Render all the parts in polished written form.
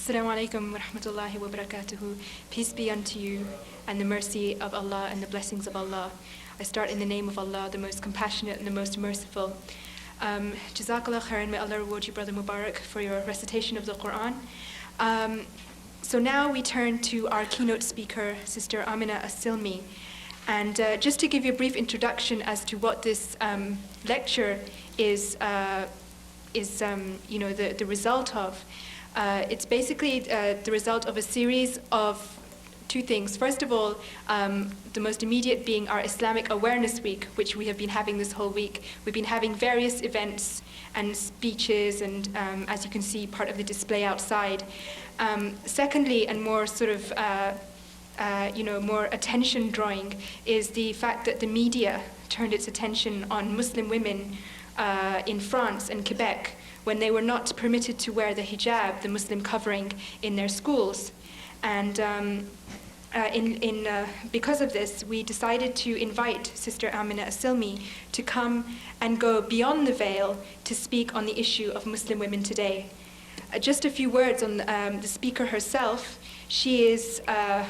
Assalamu alaikum wa rahmatullahi wa barakatuhu. Peace be unto you, and the mercy of Allah and the blessings of Allah. I start in the name of Allah, the most compassionate and the most merciful. Jazakallah khairan, may Allah reward you, Brother Mubarak, for your recitation of the Quran. So now we turn to our keynote speaker, Sister Aminah Assilmi. And just to give you a brief introduction as to what this lecture is the result of. It's basically the result of a series of two things. First of all, the most immediate being our Islamic Awareness Week, which we have been having this whole week. We've been having various events and speeches, and as you can see, part of the display outside. Secondly, and more sort of more attention drawing, is the fact that the media turned its attention on Muslim women in France and Quebec when they were not permitted to wear the hijab, the Muslim covering, in their schools. And because of this, we decided to invite Sister Aminah Assilmi to come and go beyond the veil to speak on the issue of Muslim women today. Just a few words on the speaker herself. She is a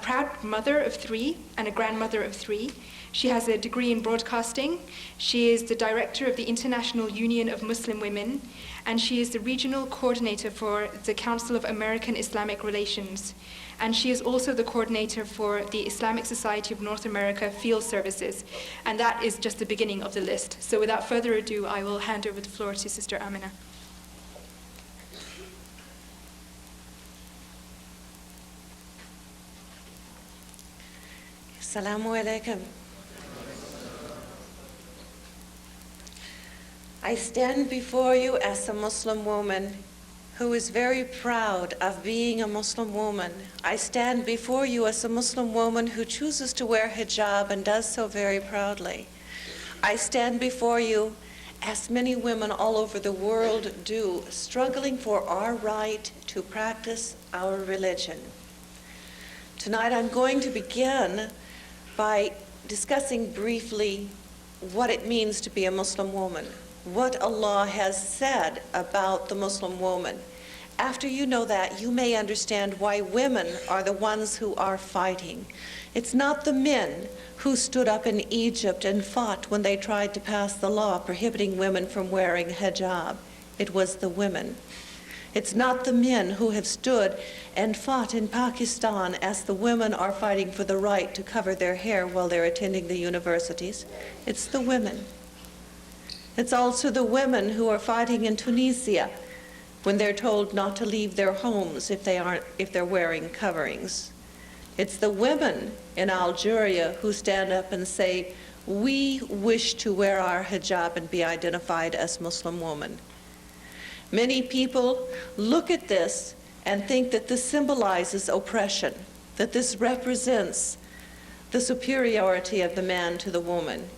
proud mother of 3 and a grandmother of 3. She has a degree in broadcasting. She is the director of the International Union of Muslim Women, and she is the regional coordinator for the Council of American Islamic Relations. And she is also the coordinator for the Islamic Society of North America Field Services. And that is just the beginning of the list. So without further ado, I will hand over the floor to Sister Aminah. Assalamu alaikum. I stand before you as a Muslim woman who is very proud of being a Muslim woman. I stand before you as a Muslim woman who chooses to wear hijab and does so very proudly. I stand before you as many women all over the world do, struggling for our right to practice our religion. Tonight I'm going to begin by discussing briefly what it means to be a Muslim woman, what Allah has said about the Muslim woman. After you know that, you may understand why women are the ones who are fighting. It's not the men who stood up in Egypt and fought when they tried to pass the law prohibiting women from wearing hijab. It was the women. It's not the men who have stood and fought in Pakistan as the women are fighting for the right to cover their hair while they're attending the universities. It's the women. It's also the women who are fighting in Tunisia when they're told not to leave their homes if they're wearing coverings. It's the women in Algeria who stand up and say, we wish to wear our hijab and be identified as Muslim women. Many people look at this and think that this symbolizes oppression, that this represents the superiority of the man to the woman.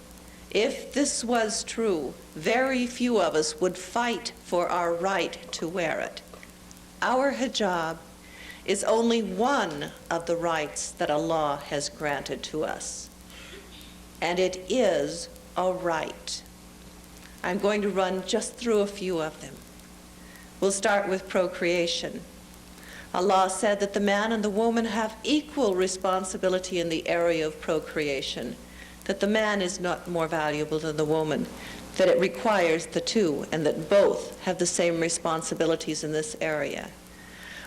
If this was true, very few of us would fight for our right to wear it. Our hijab is only one of the rights that Allah has granted to us, and it is a right. I'm going to run just through a few of them. We'll start with procreation. Allah said that the man and the woman have equal responsibility in the area of procreation, that the man is not more valuable than the woman, that it requires the two, and that both have the same responsibilities in this area.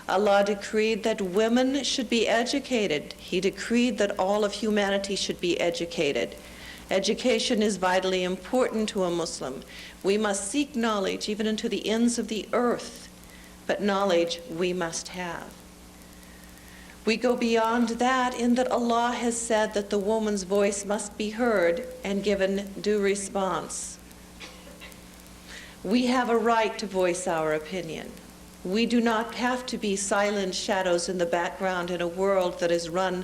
Allah decreed that women should be educated. He decreed that all of humanity should be educated. Education is vitally important to a Muslim. We must seek knowledge even into the ends of the earth, but knowledge we must have. We go beyond that in that Allah has said that the woman's voice must be heard and given due response. We have a right to voice our opinion. We do not have to be silent shadows in the background in a world that is run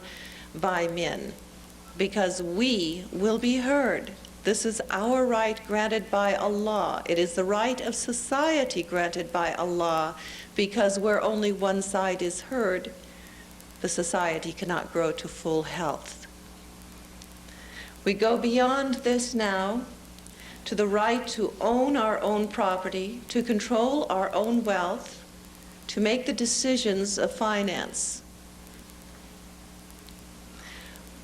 by men, because we will be heard. This is our right granted by Allah. It is the right of society granted by Allah, because where only one side is heard, the society cannot grow to full health. We go beyond this now to the right to own our own property, to control our own wealth, to make the decisions of finance.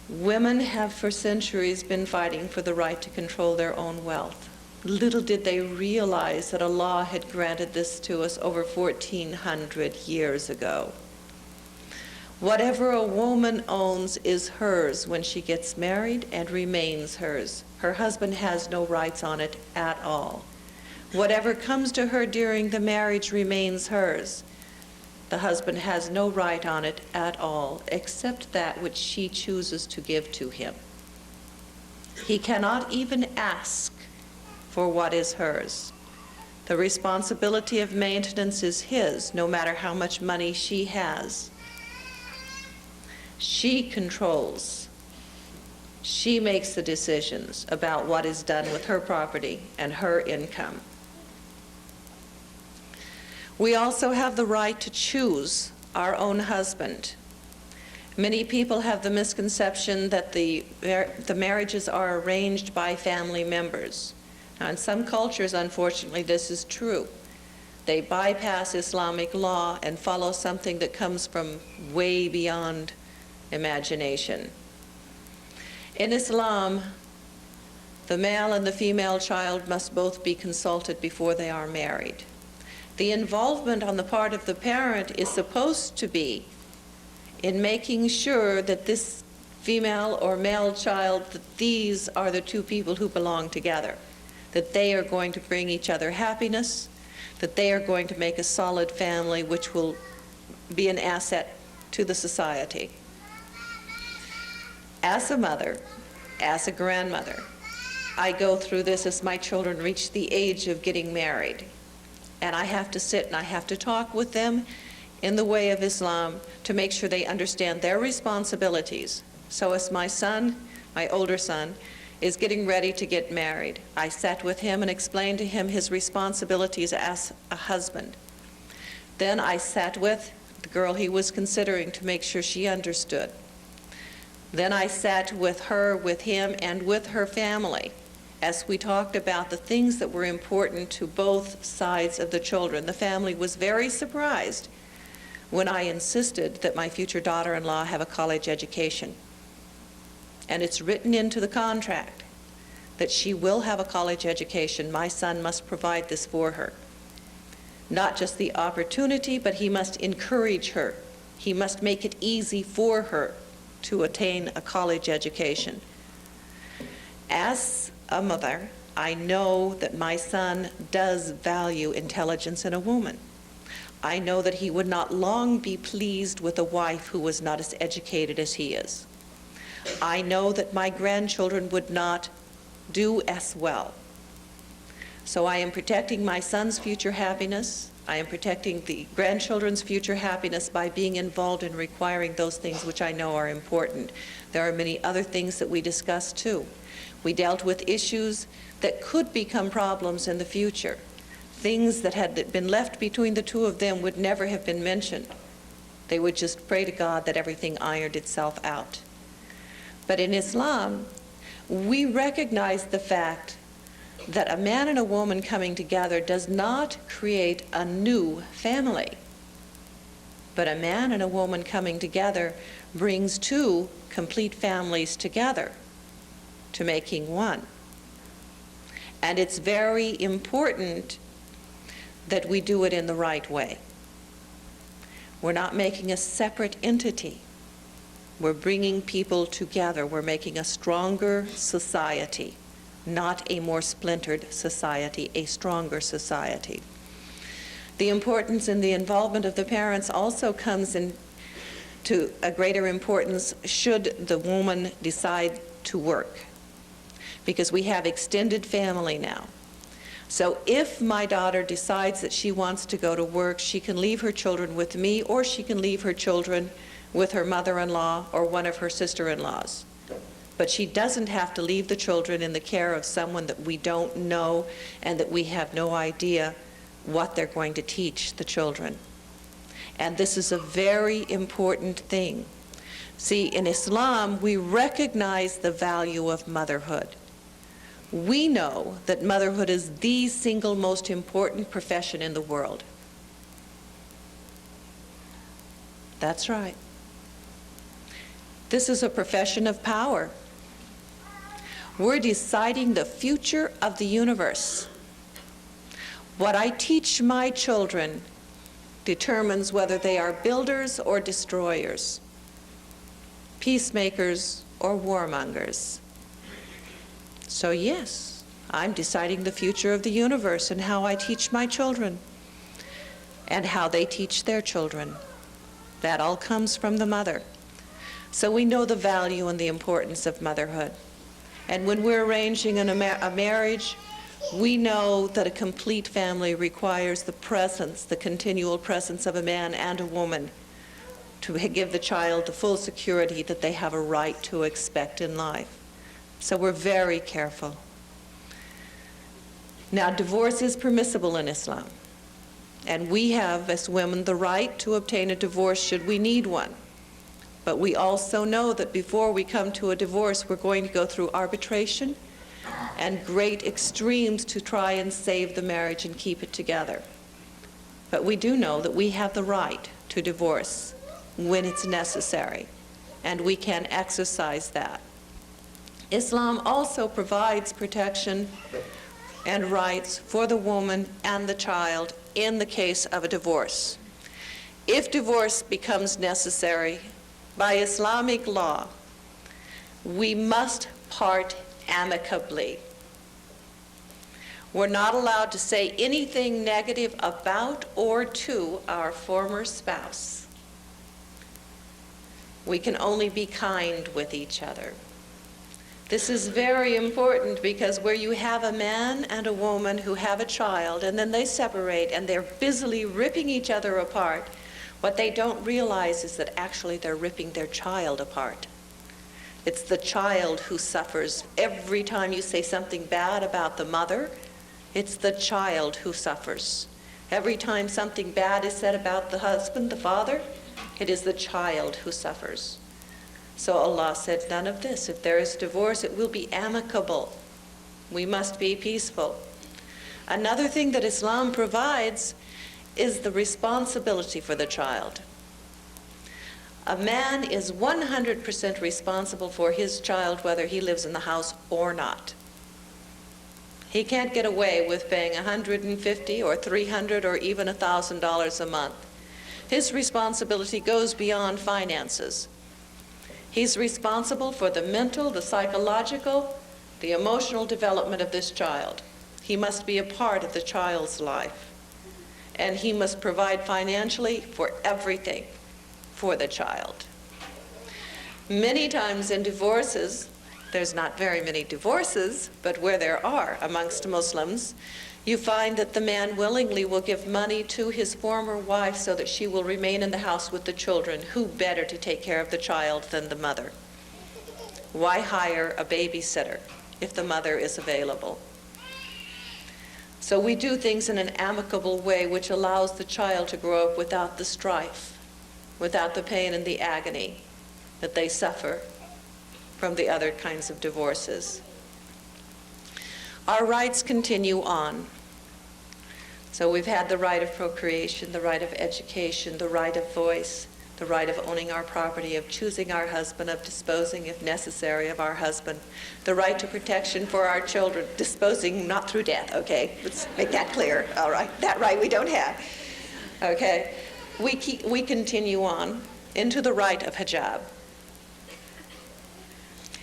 Women have for centuries been fighting for the right to control their own wealth. Little did they realize that Allah had granted this to us over 1,400 years ago. Whatever a woman owns is hers when she gets married and remains hers. Her husband has no rights on it at all. Whatever comes to her during the marriage remains hers. The husband has no right on it at all, except that which she chooses to give to him. He cannot even ask for what is hers. The responsibility of maintenance is his, no matter how much money she has. She controls. She makes the decisions about what is done with her property and her income. We also have the right to choose our own husband. Many people have the misconception that the marriages are arranged by family members. Now, in some cultures, unfortunately, this is true. They bypass Islamic law and follow something that comes from way beyond imagination. In Islam, the male and the female child must both be consulted before they are married. The involvement on the part of the parent is supposed to be in making sure that this female or male child, that these are the two people who belong together, that they are going to bring each other happiness, that they are going to make a solid family which will be an asset to the society. As a mother, as a grandmother, I go through this as my children reach the age of getting married. And I have to sit and I have to talk with them in the way of Islam to make sure they understand their responsibilities. So as my son, my older son, is getting ready to get married, I sat with him and explained to him his responsibilities as a husband. Then I sat with the girl he was considering to make sure she understood. Then I sat with her, with him, and with her family as we talked about the things that were important to both sides of the children. The family was very surprised when I insisted that my future daughter-in-law have a college education. And it's written into the contract that she will have a college education. My son must provide this for her. Not just the opportunity, but he must encourage her. He must make it easy for her to attain a college education. As a mother, I know that my son does value intelligence in a woman. I know that he would not long be pleased with a wife who was not as educated as he is. I know that my grandchildren would not do as well. So I am protecting my son's future happiness. I am protecting the grandchildren's future happiness by being involved in requiring those things which I know are important. There are many other things that we discussed too. We dealt with issues that could become problems in the future. Things that had been left between the two of them would never have been mentioned. They would just pray to God that everything ironed itself out. But in Islam, we recognize the fact that a man and a woman coming together does not create a new family. But a man and a woman coming together brings two complete families together to making one. And it's very important that we do it in the right way. We're not making a separate entity. We're bringing people together. We're making a stronger society, not a more splintered society, a stronger society. The importance and the involvement of the parents also comes into a greater importance should the woman decide to work, because we have extended family now. So if my daughter decides that she wants to go to work, she can leave her children with me, or she can leave her children with her mother-in-law or one of her sister-in-laws. But she doesn't have to leave the children in the care of someone that we don't know and that we have no idea what they're going to teach the children. And this is a very important thing. See, in Islam, we recognize the value of motherhood. We know that motherhood is the single most important profession in the world. That's right. This is a profession of power. We're deciding the future of the universe. What I teach my children determines whether they are builders or destroyers, peacemakers or warmongers. So yes, I'm deciding the future of the universe and how I teach my children and how they teach their children. That all comes from the mother. So we know the value and the importance of motherhood. And when we're arranging a marriage, we know that a complete family requires the presence, the continual presence of a man and a woman to give the child the full security that they have a right to expect in life. So we're very careful. Now, divorce is permissible in Islam. And we have, as women, the right to obtain a divorce should we need one. But we also know that before we come to a divorce, we're going to go through arbitration and great extremes to try and save the marriage and keep it together. But we do know that we have the right to divorce when it's necessary, and we can exercise that. Islam also provides protection and rights for the woman and the child in the case of a divorce. If divorce becomes necessary, by Islamic law, we must part amicably. We're not allowed to say anything negative about or to our former spouse. We can only be kind with each other. This is very important because where you have a man and a woman who have a child and then they separate and they're busily ripping each other apart, what they don't realize is that actually they're ripping their child apart. It's the child who suffers. Every time you say something bad about the mother, it's the child who suffers. Every time something bad is said about the husband, the father, it is the child who suffers. So Allah said, none of this. If there is divorce, it will be amicable. We must be peaceful. Another thing that Islam provides is the responsibility for the child. A man is 100% responsible for his child whether he lives in the house or not. He can't get away with paying $150 or $300 or even $1,000 a month. His responsibility goes beyond finances. He's responsible for the mental, the psychological, the emotional development of this child. He must be a part of the child's life. And he must provide financially for everything for the child. Many times in divorces, there's not very many divorces, but where there are amongst Muslims, you find that the man willingly will give money to his former wife so that she will remain in the house with the children. Who better to take care of the child than the mother? Why hire a babysitter if the mother is available? So we do things in an amicable way which allows the child to grow up without the strife, without the pain and the agony that they suffer from the other kinds of divorces. Our rights continue on. So we've had the right of procreation, the right of education, the right of voice, the right of owning our property, of choosing our husband, of disposing, if necessary, of our husband, the right to protection for our children, disposing not through death, okay? Let's make that clear, all right? That right we don't have, okay? We continue on into the right of hijab.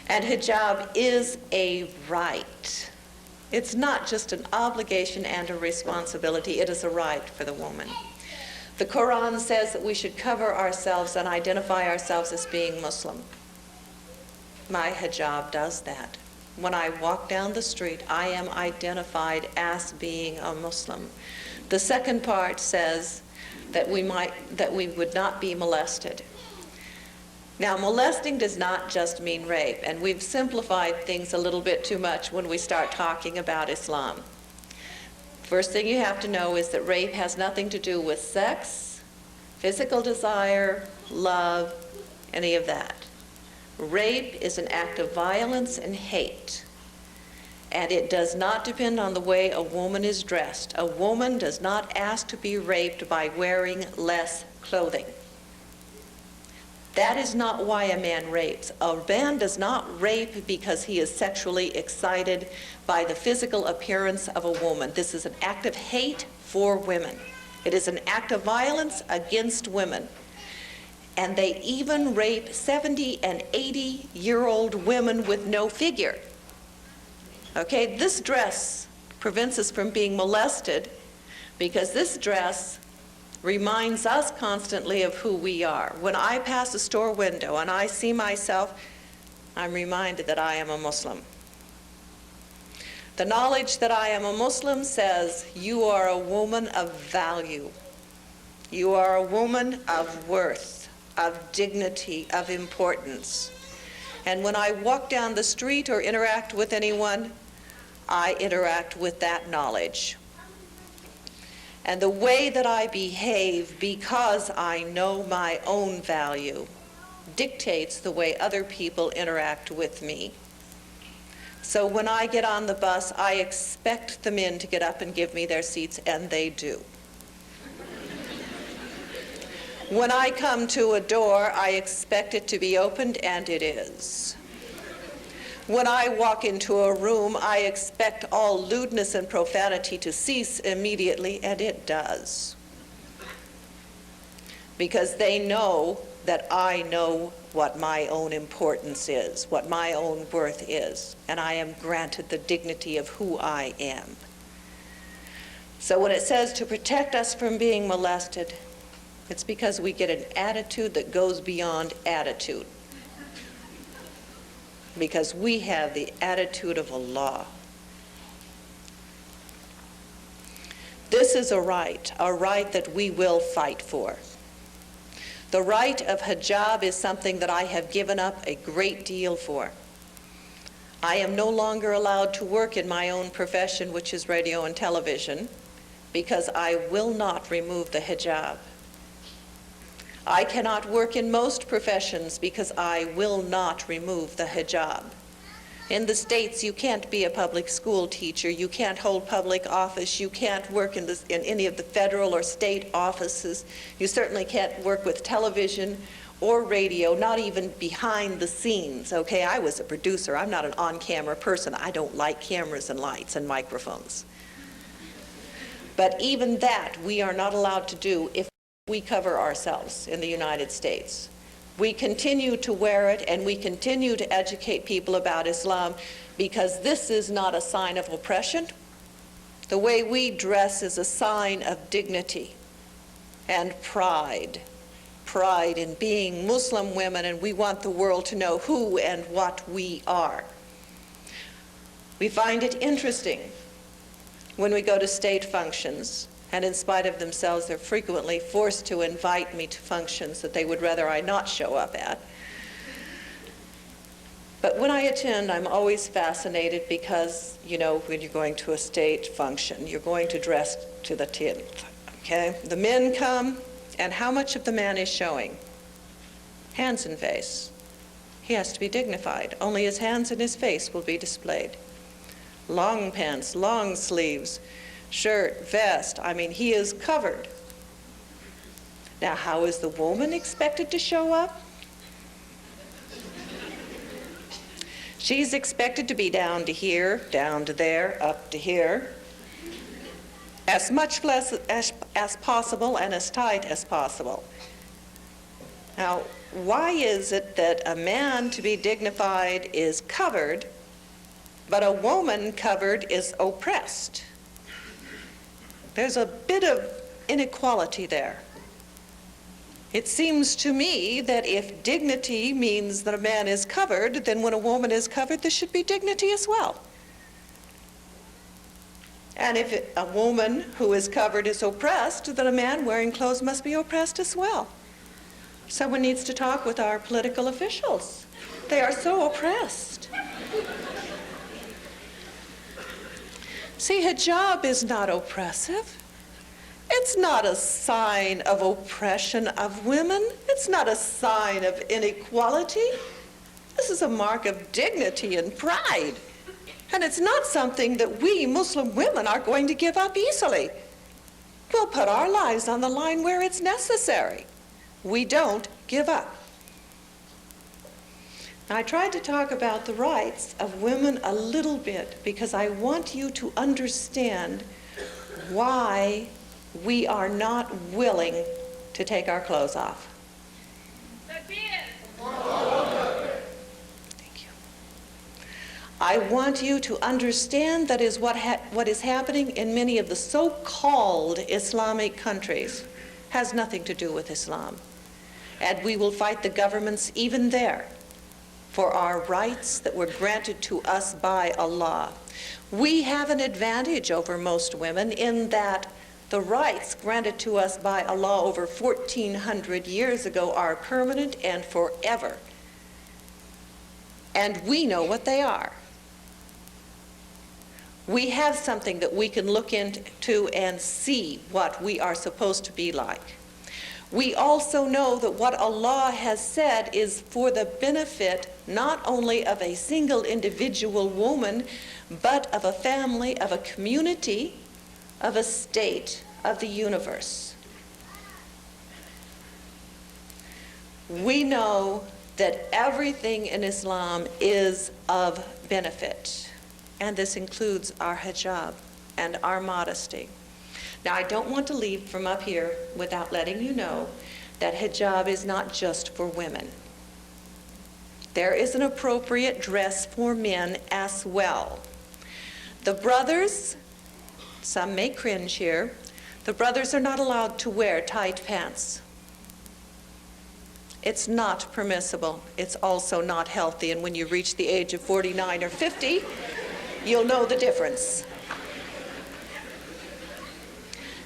And hijab is a right. It's not just an obligation and a responsibility, it is a right for the woman. The Quran says that we should cover ourselves and identify ourselves as being Muslim. My hijab does that. When I walk down the street, I am identified as being a Muslim. The second part says that we would not be molested. Now, molesting does not just mean rape, and we've simplified things a little bit too much when we start talking about Islam. First thing you have to know is that rape has nothing to do with sex, physical desire, love, any of that. Rape is an act of violence and hate, and it does not depend on the way a woman is dressed. A woman does not ask to be raped by wearing less clothing. That is not why a man rapes. A man does not rape because he is sexually excited by the physical appearance of a woman. This is an act of hate for women. It is an act of violence against women. And they even rape 70 and 80-year-old women with no figure. Okay, this dress prevents us from being molested because this dress reminds us constantly of who we are. When I pass a store window and I see myself, I'm reminded that I am a Muslim. The knowledge that I am a Muslim says you are a woman of value. You are a woman of worth, of dignity, of importance. And when I walk down the street or interact with anyone, I interact with that knowledge. And the way that I behave because I know my own value dictates the way other people interact with me. So when I get on the bus, I expect the men to get up and give me their seats, and they do. When I come to a door, I expect it to be opened, and it is. When I walk into a room, I expect all lewdness and profanity to cease immediately, and it does. Because they know that I know what my own importance is, what my own worth is, and I am granted the dignity of who I am. So when it says to protect us from being molested, it's because we get an attitude that goes beyond attitude. Because we have the attitude of Allah. This is a right that we will fight for. The right of hijab is something that I have given up a great deal for. I am no longer allowed to work in my own profession, which is radio and television, because I will not remove the hijab. I cannot work in most professions because I will not remove the hijab. In the States, you can't be a public school teacher, you can't hold public office, you can't work in any of the federal or state offices, you certainly can't work with television or radio, not even behind the scenes, okay? I was a producer, I'm not an on-camera person, I don't like cameras and lights and microphones. But even that we are not allowed to do if we cover ourselves in the United States. We continue to wear it and we continue to educate people about Islam because this is not a sign of oppression. The way we dress is a sign of dignity and pride. Pride in being Muslim women, and we want the world to know who and what we are. We find it interesting when we go to state functions, and in spite of themselves, they're frequently forced to invite me to functions that they would rather I not show up at. But when I attend, I'm always fascinated because, you know, when you're going to a state function, you're going to dress to the tenth, okay? The men come, and how much of the man is showing? Hands and face. He has to be dignified. Only his hands and his face will be displayed. Long pants, long sleeves, shirt, vest, I mean, he is covered. Now, how is the woman expected to show up? She's expected to be down to here, down to there, up to here, as much less as possible and as tight as possible. Now, why is it that a man to be dignified is covered, but a woman covered is oppressed? There's a bit of inequality there. It seems to me that if dignity means that a man is covered, then when a woman is covered, there should be dignity as well. And if a woman who is covered is oppressed, then a man wearing clothes must be oppressed as well. Someone needs to talk with our political officials. They are so oppressed. See, hijab is not oppressive. It's not a sign of oppression of women. It's not a sign of inequality. This is a mark of dignity and pride. And it's not something that we Muslim women are going to give up easily. We'll put our lives on the line where it's necessary. We don't give up. I tried to talk about the rights of women a little bit because I want you to understand why we are not willing to take our clothes off. Thank you. I want you to understand that is what is happening in many of the so-called Islamic countries has nothing to do with Islam. And we will fight the governments even there for our rights that were granted to us by Allah. We have an advantage over most women in that the rights granted to us by Allah over 1,400 years ago are permanent and forever. And we know what they are. We have something that we can look into and see what we are supposed to be like. We also know that what Allah has said is for the benefit not only of a single individual woman, but of a family, of a community, of a state, of the universe. We know that everything in Islam is of benefit, and this includes our hijab and our modesty. Now, I don't want to leave from up here without letting you know that hijab is not just for women. There is an appropriate dress for men as well. The brothers, some may cringe here, the brothers are not allowed to wear tight pants. It's not permissible. It's also not healthy, and when you reach the age of 49 or 50, you'll know the difference.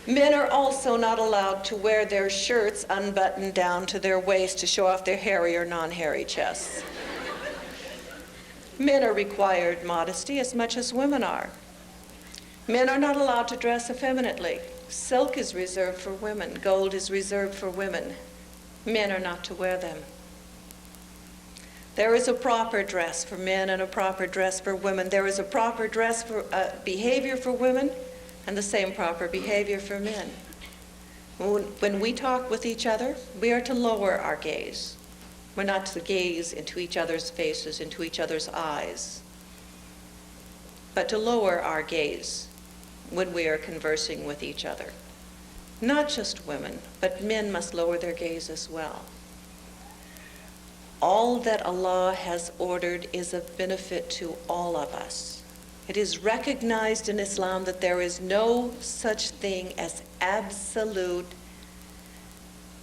Men are also not allowed to wear their shirts unbuttoned down to their waist to show off their hairy or non-hairy chests. Men are required modesty as much as women are. Men are not allowed to dress effeminately. Silk is reserved for women. Gold is reserved for women. Men are not to wear them. There is a proper dress for men and a proper dress for women. There is a proper dress for behavior for women and the same proper behavior for men. When we talk with each other, we are to lower our gaze. We're not to gaze into each other's faces, into each other's eyes, but to lower our gaze when we are conversing with each other. Not just women, but men must lower their gaze as well. All that Allah has ordered is of benefit to all of us. It is recognized in Islam that there is no such thing as absolute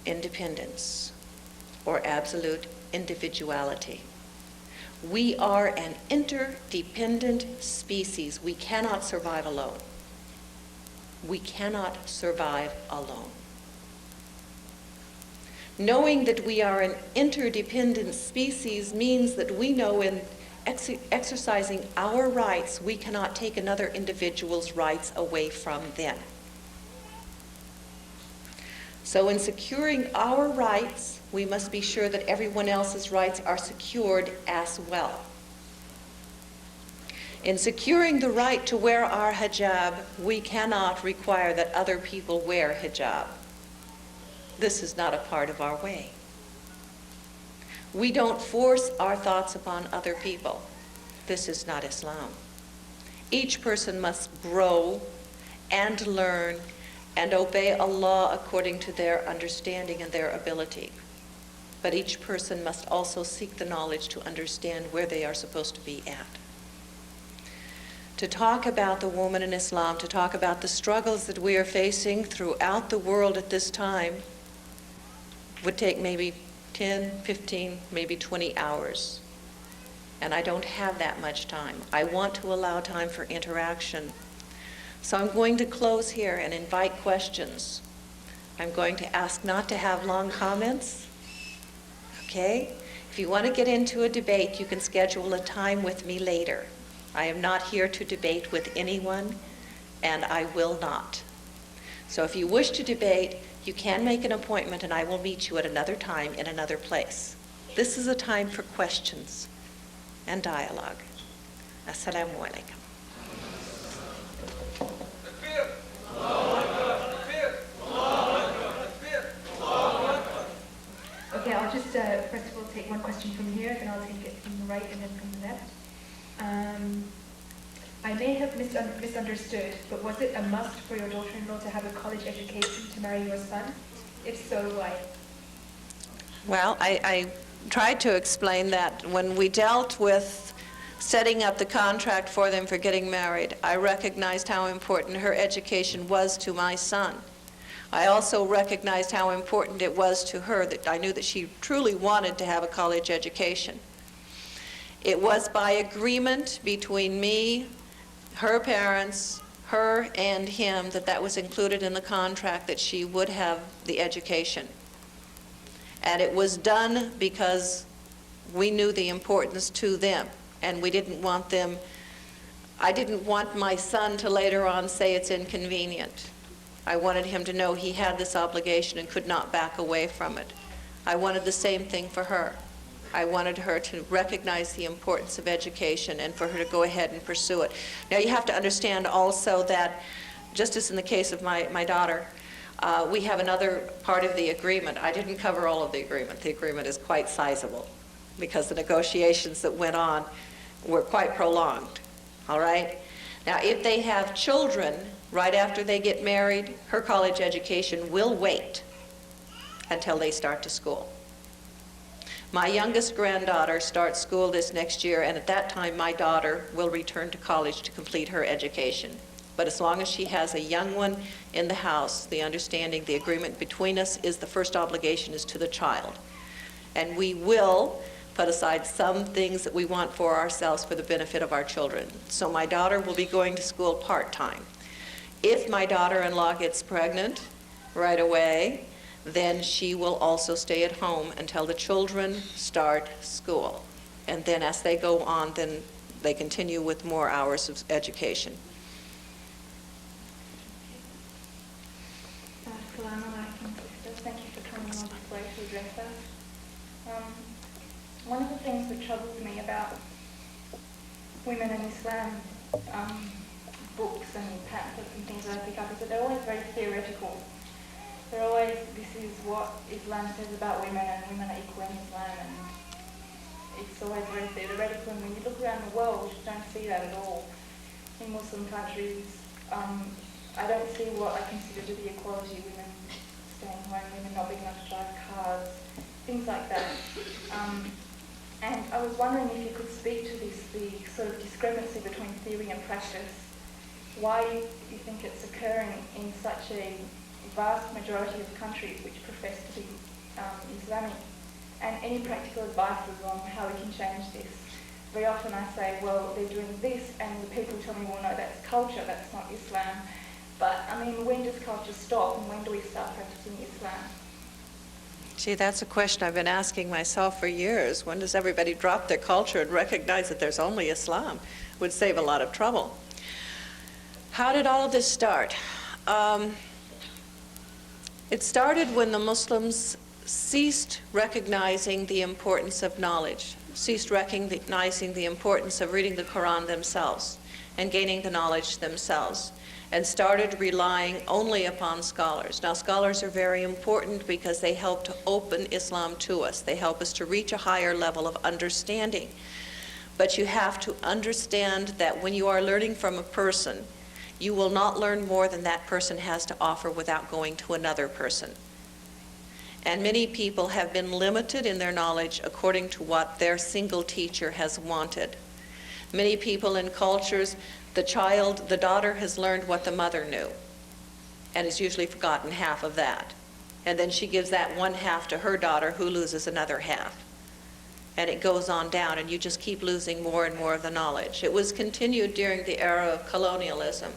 independence or absolute individuality. We are an interdependent species. We cannot survive alone. We cannot survive alone. Knowing that we are an interdependent species means that we know in exercising our rights, we cannot take another individual's rights away from them. So in securing our rights, we must be sure that everyone else's rights are secured as well. In securing the right to wear our hijab, we cannot require that other people wear hijab. This is not a part of our way. We don't force our thoughts upon other people. This is not Islam. Each person must grow and learn and obey Allah according to their understanding and their ability. But each person must also seek the knowledge to understand where they are supposed to be at. To talk about the woman in Islam, to talk about the struggles that we are facing throughout the world at this time, would take maybe 10, 15, maybe 20 hours. And I don't have that much time. I want to allow time for interaction. So I'm going to close here and invite questions. I'm going to ask not to have long comments. Okay? If you want to get into a debate, you can schedule a time with me later. I am not here to debate with anyone, and I will not. So if you wish to debate, you can make an appointment and I will meet you at another time in another place. This is a time for questions and dialogue. Assalamu alaikum. Okay, I'll just first of all take one question from here, then I'll take it from the right and then from the left. I may have misunderstood, but was it a must for your daughter-in-law to have a college education to marry your son? If so, why? Well, I tried to explain that when we dealt with setting up the contract for them for getting married, I recognized how important her education was to my son. I also recognized how important it was to her that I knew that she truly wanted to have a college education. It was by agreement between me, her parents, her and him, that was included in the contract, that she would have the education. And it was done because we knew the importance to them, and we didn't want them, I didn't want my son to later on say it's inconvenient. I wanted him to know he had this obligation and could not back away from it. I wanted the same thing for her. I wanted her to recognize the importance of education and for her to go ahead and pursue it. Now you have to understand also that, just as in the case of my daughter, we have another part of the agreement. I didn't cover all of the agreement. The agreement is quite sizable because the negotiations that went on were quite prolonged, all right? Now if they have children right after they get married, her college education will wait until they start to school. My youngest granddaughter starts school this next year, and at that time my daughter will return to college to complete her education. But as long as she has a young one in the house, the understanding, the agreement between us is the first obligation is to the child. And we will put aside some things that we want for ourselves for the benefit of our children. So my daughter will be going to school part-time. If my daughter-in-law gets pregnant right away, then she will also stay at home until the children start school. And then as they go on, then they continue with more hours of education. Thank you for coming on display to address us. One of the things that troubles me about women in Islam books and pamphlets and things that I pick up is that they're always very theoretical. They're always, this is what Islam says about women, and women are equal in Islam, and it's always very theoretical. And when you look around the world, you don't see that at all. In Muslim countries, I don't see what I consider to be equality. Women staying home, women not being able to drive cars, things like that. And I was wondering if you could speak to this, the sort of discrepancy between theory and practice. Why you think it's occurring in such a vast majority of countries which profess to be Islamic, and any practical advices on how we can change this. Very often I say, well, they're doing this, and the people tell me, well, no, that's culture, that's not Islam. But, I mean, when does culture stop, and when do we start practicing Islam? Gee, that's a question I've been asking myself for years. When does everybody drop their culture and recognize that there's only Islam? It would save a lot of trouble. How did all of this start? It started when the Muslims ceased recognizing the importance of knowledge, ceased recognizing the importance of reading the Quran themselves and gaining the knowledge themselves, and started relying only upon scholars. Now, scholars are very important because they help to open Islam to us. They help us to reach a higher level of understanding. But you have to understand that when you are learning from a person, you will not learn more than that person has to offer without going to another person. And many people have been limited in their knowledge according to what their single teacher has wanted. Many people in cultures, the daughter has learned what the mother knew and has usually forgotten half of that. And then she gives that one half to her daughter, who loses another half. And it goes on down, and you just keep losing more and more of the knowledge. It was continued during the era of colonialism.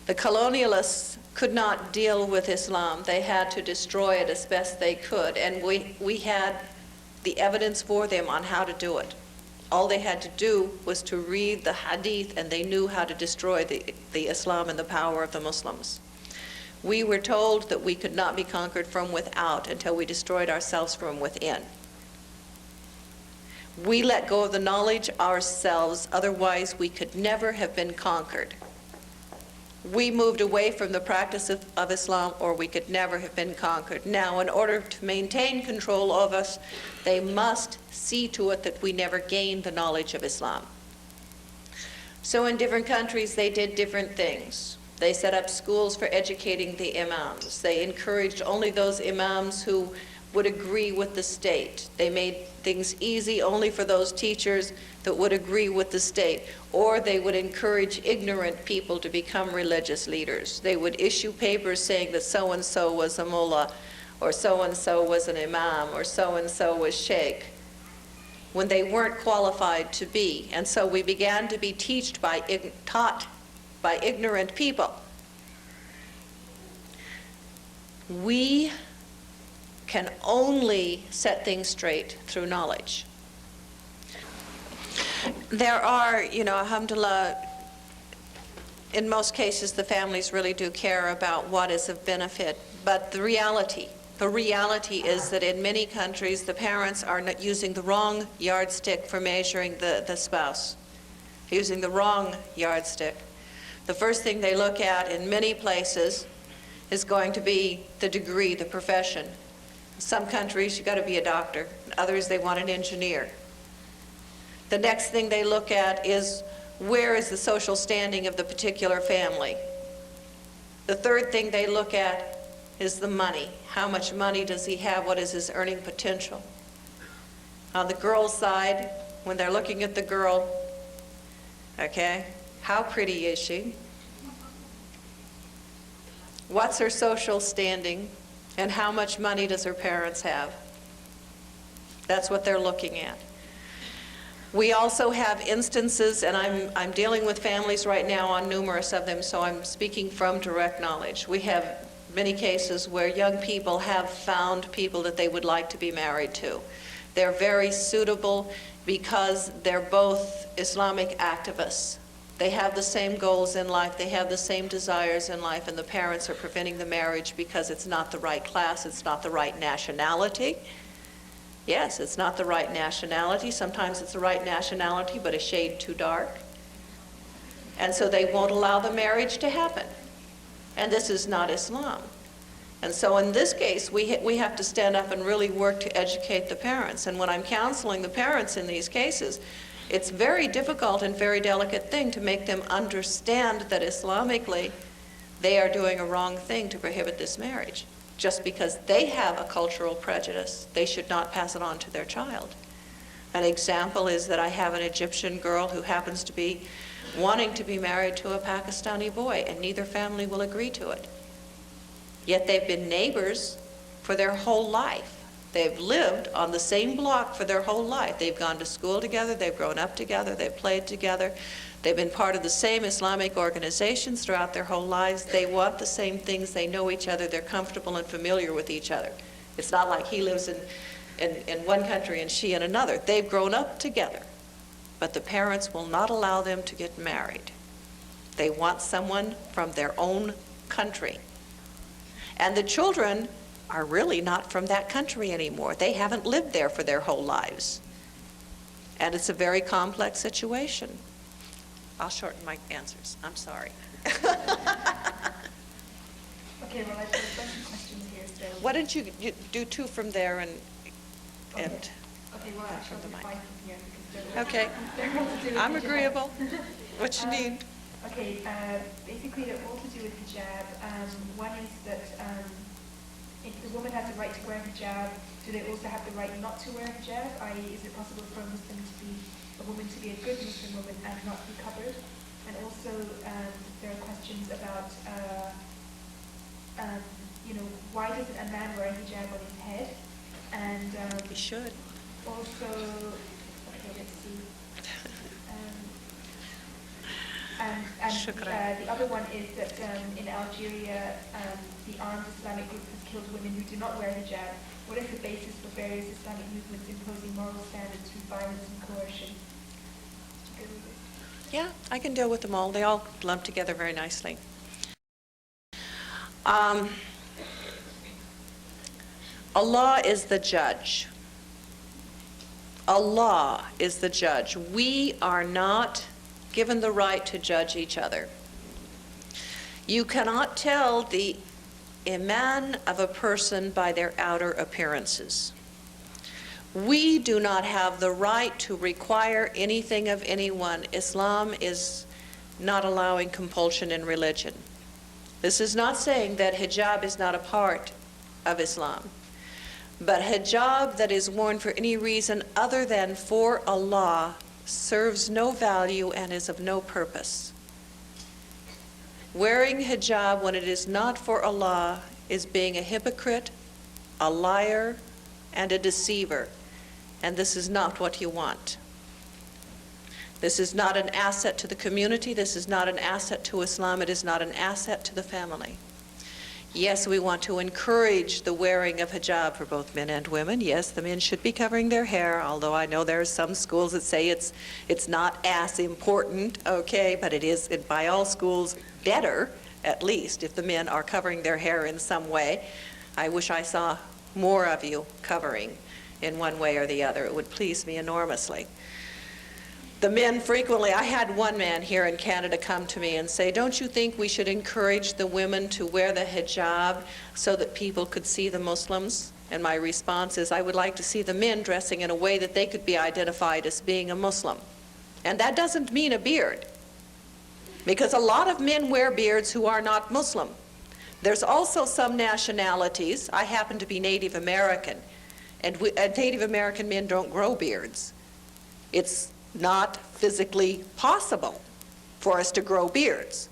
The colonialists could not deal with Islam. They had to destroy it as best they could, and we had the evidence for them on how to do it. All they had to do was to read the hadith, and they knew how to destroy the Islam and the power of the Muslims. We were told that we could not be conquered from without until we destroyed ourselves from within. We let go of the knowledge ourselves, otherwise we could never have been conquered. We moved away from the practice of Islam, or we could never have been conquered. Now, in order to maintain control of us, they must see to it that we never gain the knowledge of Islam. So in different countries, they did different things. They set up schools for educating the imams. They encouraged only those imams who would agree with the state. They made things easy only for those teachers that would agree with the state. Or they would encourage ignorant people to become religious leaders. They would issue papers saying that so-and-so was a mullah, or so-and-so was an imam, or so-and-so was sheikh, when they weren't qualified to be. And so we began to be taught by ignorant people. We can only set things straight through knowledge. There are, alhamdulillah, in most cases the families really do care about what is of benefit, but the reality is that in many countries the parents are not using the wrong yardstick for measuring the spouse, using the wrong yardstick. The first thing they look at in many places is going to be the degree, the profession. In some countries you've got to be a doctor, in others they want an engineer. The next thing they look at is where is the social standing of the particular family. The third thing they look at is the money. How much money does he have? What is his earning potential? On the girl's side, when they're looking at the girl, okay, how pretty is she? What's her social standing? And how much money does her parents have? That's what they're looking at. We also have instances, and I'm dealing with families right now on numerous of them, so I'm speaking from direct knowledge. We have many cases where young people have found people that they would like to be married to. They're very suitable because they're both Islamic activists. They have the same goals in life, they have the same desires in life, and the parents are preventing the marriage because it's not the right class, it's not the right nationality. Yes, it's not the right nationality. Sometimes it's the right nationality, but a shade too dark. And so they won't allow the marriage to happen. And this is not Islam. And so in this case, we have to stand up and really work to educate the parents. And when I'm counseling the parents in these cases, it's very difficult and very delicate thing to make them understand that Islamically they are doing a wrong thing to prohibit this marriage. Just because they have a cultural prejudice, they should not pass it on to their child. An example is that I have an Egyptian girl who happens to be wanting to be married to a Pakistani boy, and neither family will agree to it. Yet they've been neighbors for their whole life. They've lived on the same block for their whole life. They've gone to school together, they've grown up together, they've played together. They've been part of the same Islamic organizations throughout their whole lives. They want the same things, they know each other, they're comfortable and familiar with each other. It's not like he lives in one country and she in another. They've grown up together, but the parents will not allow them to get married. They want someone from their own country. And the children are really not from that country anymore. They haven't lived there for their whole lives. And it's a very complex situation. I'll shorten my answers. I'm sorry. Okay, well, I've got a bunch of questions here, so... Why don't you do two from there and Okay, well, I'll from the do mic. 5 from here because they're Okay. they're all to do with I'm hijab. agreeable. What you need? Okay, basically they're all to do with hijab. One is that if the woman has the right to wear hijab, do they also have the right not to wear hijab? I.e., is it possible for a woman to be a good Muslim woman and not be covered? And also, there are questions about, why doesn't a man wear a hijab on his head? And He should. also, okay, let's see. And Shukran. the other one is that in Algeria, the armed Islamic group has killed women who do not wear hijab. What is the basis for various Islamic movements imposing moral standards through violence and coercion? Yeah, I can deal with them all. They all lump together very nicely. Allah is the judge. Allah is the judge. We are not given the right to judge each other. You cannot tell the iman of a person by their outer appearances. We do not have the right to require anything of anyone. Islam is not allowing compulsion in religion. This is not saying that hijab is not a part of Islam. But hijab that is worn for any reason other than for Allah serves no value and is of no purpose. Wearing hijab when it is not for Allah is being a hypocrite, a liar, and a deceiver. And this is not what you want. This is not an asset to the community. This is not an asset to Islam. It is not an asset to the family. Yes, we want to encourage the wearing of hijab for both men and women. Yes, the men should be covering their hair, although I know there are some schools that say it's not as important, okay, but it is, by all schools, better, at least, if the men are covering their hair in some way. I wish I saw more of you covering in one way or the other. It would please me enormously. The men frequently, I had one man here in Canada come to me and say, don't you think we should encourage the women to wear the hijab so that people could see the Muslims? And my response is, I would like to see the men dressing in a way that they could be identified as being a Muslim. And that doesn't mean a beard, because a lot of men wear beards who are not Muslim. There's also some nationalities, I happen to be Native American, and Native American men don't grow beards. It's not physically possible for us to grow beards.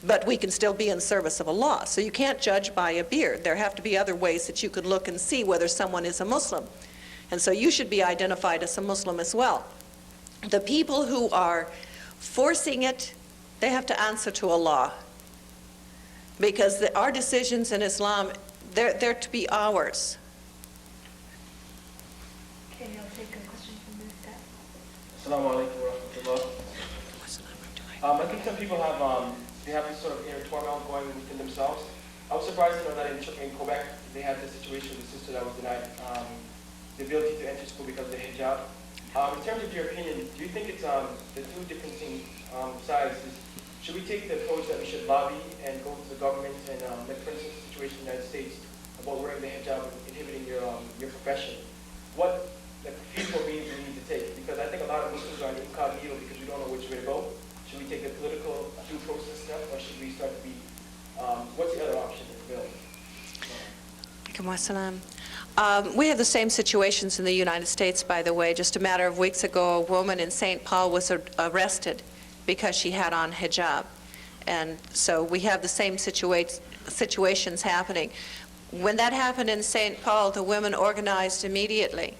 But we can still be in service of Allah. So you can't judge by a beard. There have to be other ways that you could look and see whether someone is a Muslim. And so you should be identified as a Muslim as well. The people who are forcing it, they have to answer to Allah. Because our decisions in Islam, they're to be ours. Okay, I'll take a question from this guy. Assalamu alaikum wa rahmatullah. I think some people have, they have this sort of inner turmoil going within themselves. I was surprised to know that in Quebec, they had this situation with a sister that was denied the ability to enter school because of the hijab. In terms of your opinion, do you think it's the two different sides? Should we take the approach that we should lobby and go to the government and, like for instance, the situation in the United States about wearing the hijab and inhibiting your profession? What feasible means we need to take? Because I think a lot of Muslims are incognito because we don't know which way to go. Should we take the political due process step, or should we start to be, what's the other option available? We have the same situations in the United States, by the way. Just a matter of weeks ago, a woman in St. Paul was arrested because she had on hijab. And so we have the same situations happening. When that happened in St. Paul, the women organized immediately.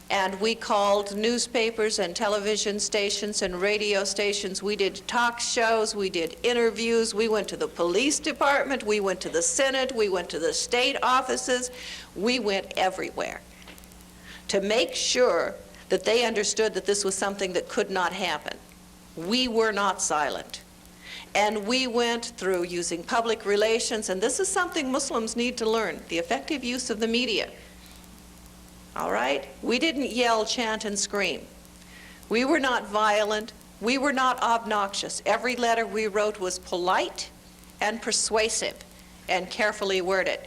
And we called newspapers and television stations and radio stations. We did talk shows, we did interviews, we went to the police department, we went to the Senate, we went to the state offices, we went everywhere to make sure that they understood that this was something that could not happen. We were not silent. And we went through using public relations, and this is something Muslims need to learn, the effective use of the media. All right? We didn't yell, chant, and scream. We were not violent. We were not obnoxious. Every letter we wrote was polite and persuasive and carefully worded.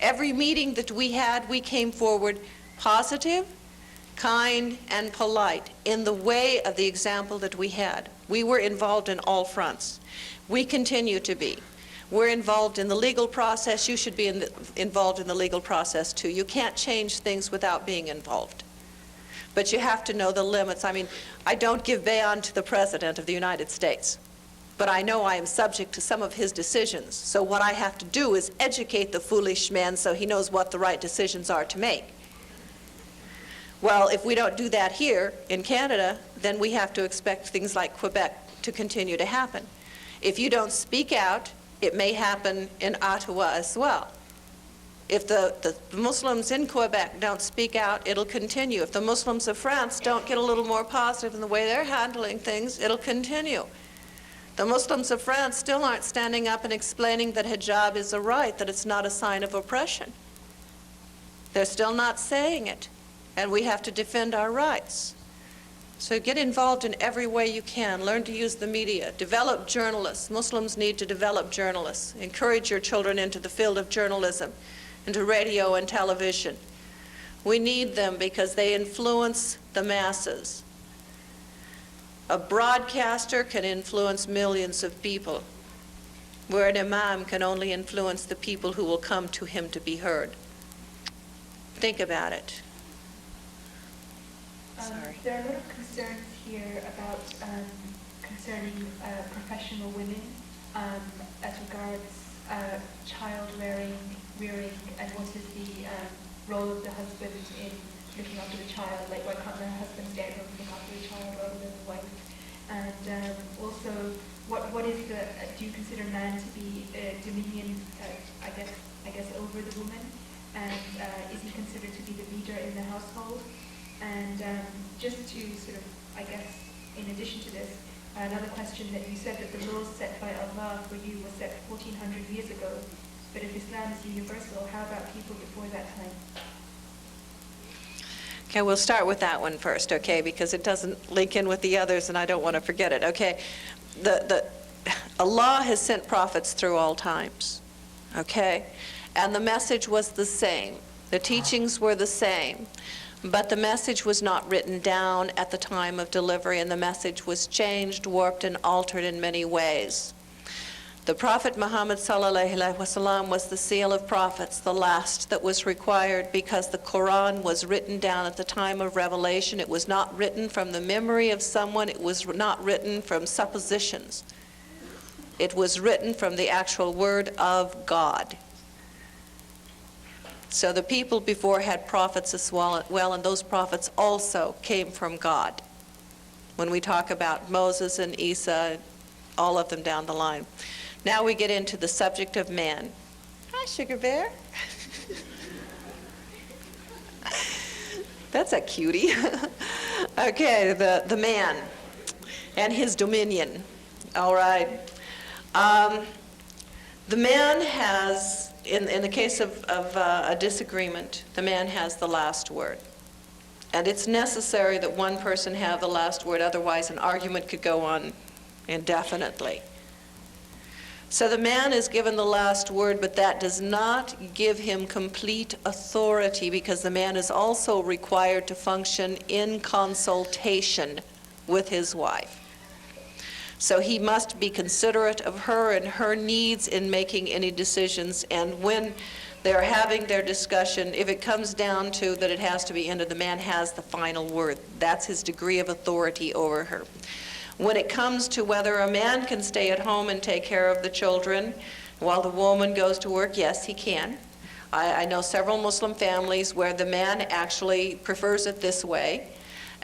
Every meeting that we had, we came forward positive, kind, and polite in the way of the example that we had. We were involved in all fronts. We continue to be. We're involved in the legal process. You should be involved in the legal process too. You can't change things without being involved. But you have to know the limits. I mean, I don't give bayon to the President of the United States, but I know I am subject to some of his decisions. So what I have to do is educate the foolish man so he knows what the right decisions are to make. Well, if we don't do that here in Canada, then we have to expect things like Quebec to continue to happen. If you don't speak out, it may happen in Ottawa as well. If the Muslims in Quebec don't speak out, it'll continue. If the Muslims of France don't get a little more positive in the way they're handling things, it'll continue. The Muslims of France still aren't standing up and explaining that hijab is a right, that it's not a sign of oppression. They're still not saying it, and we have to defend our rights. So get involved in every way you can. Learn to use the media. Develop journalists. Muslims need to develop journalists. Encourage your children into the field of journalism, into radio and television. We need them because they influence the masses. A broadcaster can influence millions of people, where an imam can only influence the people who will come to him to be heard. Think about it. Sorry. There are a lot of concerns here about concerning professional women as regards child rearing, and what is the role of the husband in looking after the child. Like, why can't the husband stay at home and look after the child rather than the wife? And also, what is the? Do you consider man to be dominion? I guess over the woman, and is he considered to be the leader in the household? And just to sort of, I guess, in addition to this, another question that you said that the laws set by Allah for you were set 1400 years ago, but if Islam is universal, how about people before that time? Okay, we'll start with that one first, okay, because it doesn't link in with the others and I don't want to forget it, okay? Allah has sent prophets through all times, okay? And the message was the same. The teachings were the same. But the message was not written down at the time of delivery, and the message was changed, warped, and altered in many ways. The Prophet Muhammad ﷺ was the seal of prophets, the last that was required, because the Quran was written down at the time of revelation. It was not written from the memory of someone. It was not written from suppositions. It was written from the actual word of God. So the people before had prophets as well, and those prophets also came from God. When we talk about Moses and Isa, all of them down the line. Now we get into the subject of man. Hi, Sugar Bear. That's a cutie. Okay, the man and his dominion. All right. The man has, in the case of a disagreement, the man has the last word. And it's necessary that one person have the last word, otherwise an argument could go on indefinitely. So the man is given the last word, but that does not give him complete authority, because the man is also required to function in consultation with his wife. So he must be considerate of her and her needs in making any decisions. And when they're having their discussion, if it comes down to that it has to be ended, the man has the final word. That's his degree of authority over her. When it comes to whether a man can stay at home and take care of the children while the woman goes to work, yes, he can. I know several Muslim families where the man actually prefers it this way.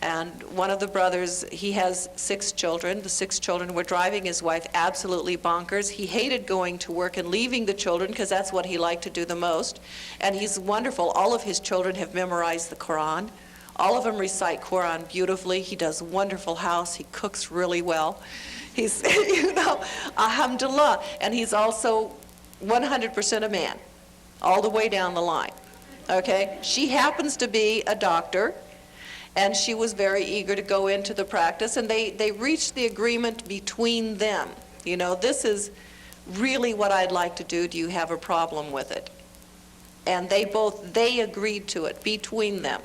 And one of the brothers, he has 6 children. The 6 children were driving his wife absolutely bonkers. He hated going to work and leaving the children because that's what he liked to do the most. And he's wonderful. All of his children have memorized the Quran. All of them recite Quran beautifully. He does a wonderful house. He cooks really well. He's, alhamdulillah. And he's also 100% a man, all the way down the line. Okay? She happens to be a doctor, and she was very eager to go into the practice, and they reached the agreement between them. You know, this is really what I'd like to do. Do you have a problem with it? And they agreed to it between them.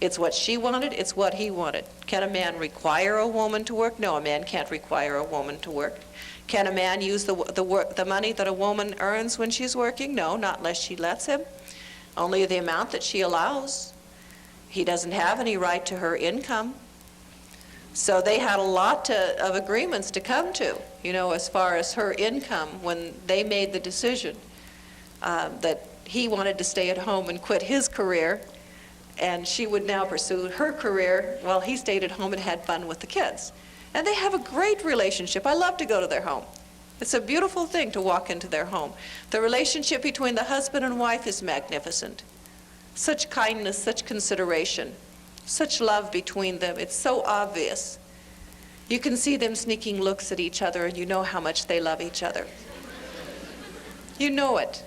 It's what she wanted, it's what he wanted. Can a man require a woman to work? No, a man can't require a woman to work. Can a man use the money that a woman earns when she's working? No, not unless she lets him. Only the amount that she allows. He doesn't have any right to her income. So they had a lot of agreements to come to, you know, as far as her income when they made the decision that he wanted to stay at home and quit his career, and she would now pursue her career while he stayed at home and had fun with the kids. And they have a great relationship. I love to go to their home. It's a beautiful thing to walk into their home. The relationship between the husband and wife is magnificent. Such kindness, such consideration, such love between them. It's so obvious. You can see them sneaking looks at each other, and you know how much they love each other. You know it.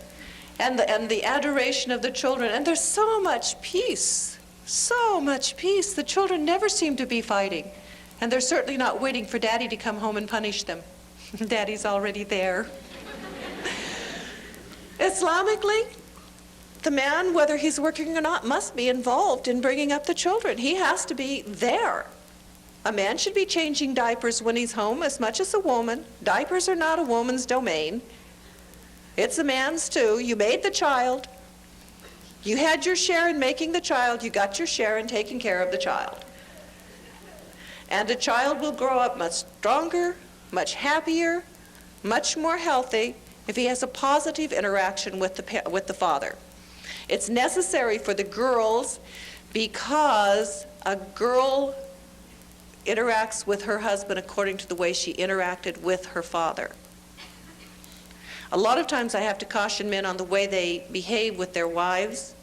And the adoration of the children. And there's so much peace So much peace. The children never seem to be fighting. And they're certainly not waiting for Daddy to come home and punish them. Daddy's already there. Islamically, the man, whether he's working or not, must be involved in bringing up the children. He has to be there. A man should be changing diapers when he's home as much as a woman. Diapers are not a woman's domain. It's a man's too. You made the child. You had your share in making the child. You got your share in taking care of the child. And a child will grow up much stronger, much happier, much more healthy if he has a positive interaction with the father. It's necessary for the girls because a girl interacts with her husband according to the way she interacted with her father. A lot of times I have to caution men on the way they behave with their wives,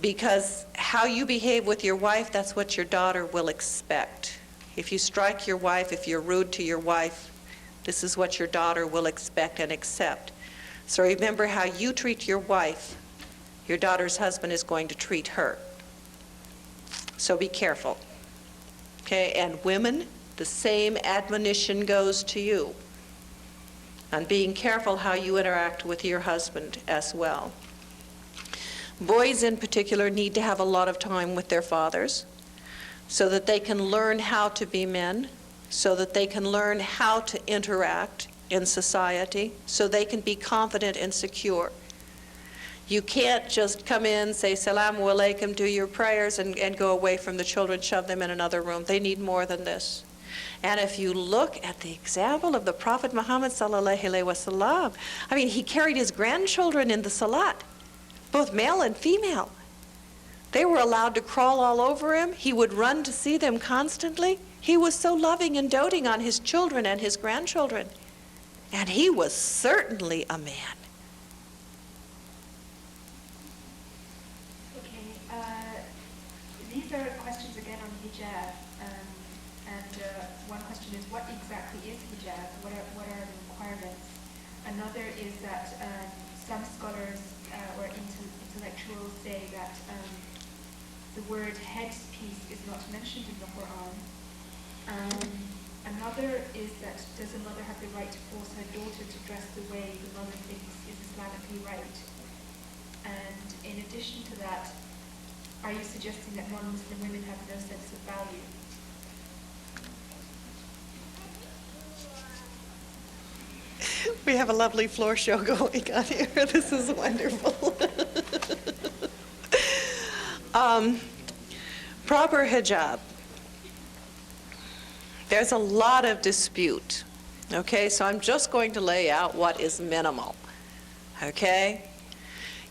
because how you behave with your wife, that's what your daughter will expect. If you strike your wife, if you're rude to your wife, this is what your daughter will expect and accept. So remember, how you treat your wife, your daughter's husband is going to treat her. So be careful. Okay, and women, the same admonition goes to you on being careful how you interact with your husband as well. Boys in particular need to have a lot of time with their fathers so that they can learn how to be men, so that they can learn how to interact in society, so they can be confident and secure. You can't just come in, say Salamu Alaikum, do your prayers, and go away from the children, shove them in another room. They need more than this. And if you look at the example of the Prophet Muhammad sallallahu alaihi wasallam, I mean, he carried his grandchildren in the salat, both male and female. They were allowed to crawl all over him. He would run to see them constantly. He was so loving and doting on his children and his grandchildren. And he was certainly a man. These are questions again on hijab, one question is, what exactly is hijab? What are the requirements? Another is that some scholars or intellectuals say that the word headpiece is not mentioned in the Quran. Another is that, does a mother have the right to force her daughter to dress the way the mother thinks is Islamically right? And in addition to that, are you suggesting that non-Muslim women have no sense of value? We have a lovely floor show going on here. This is wonderful. Proper hijab. There's a lot of dispute. Okay, so I'm just going to lay out what is minimal. Okay?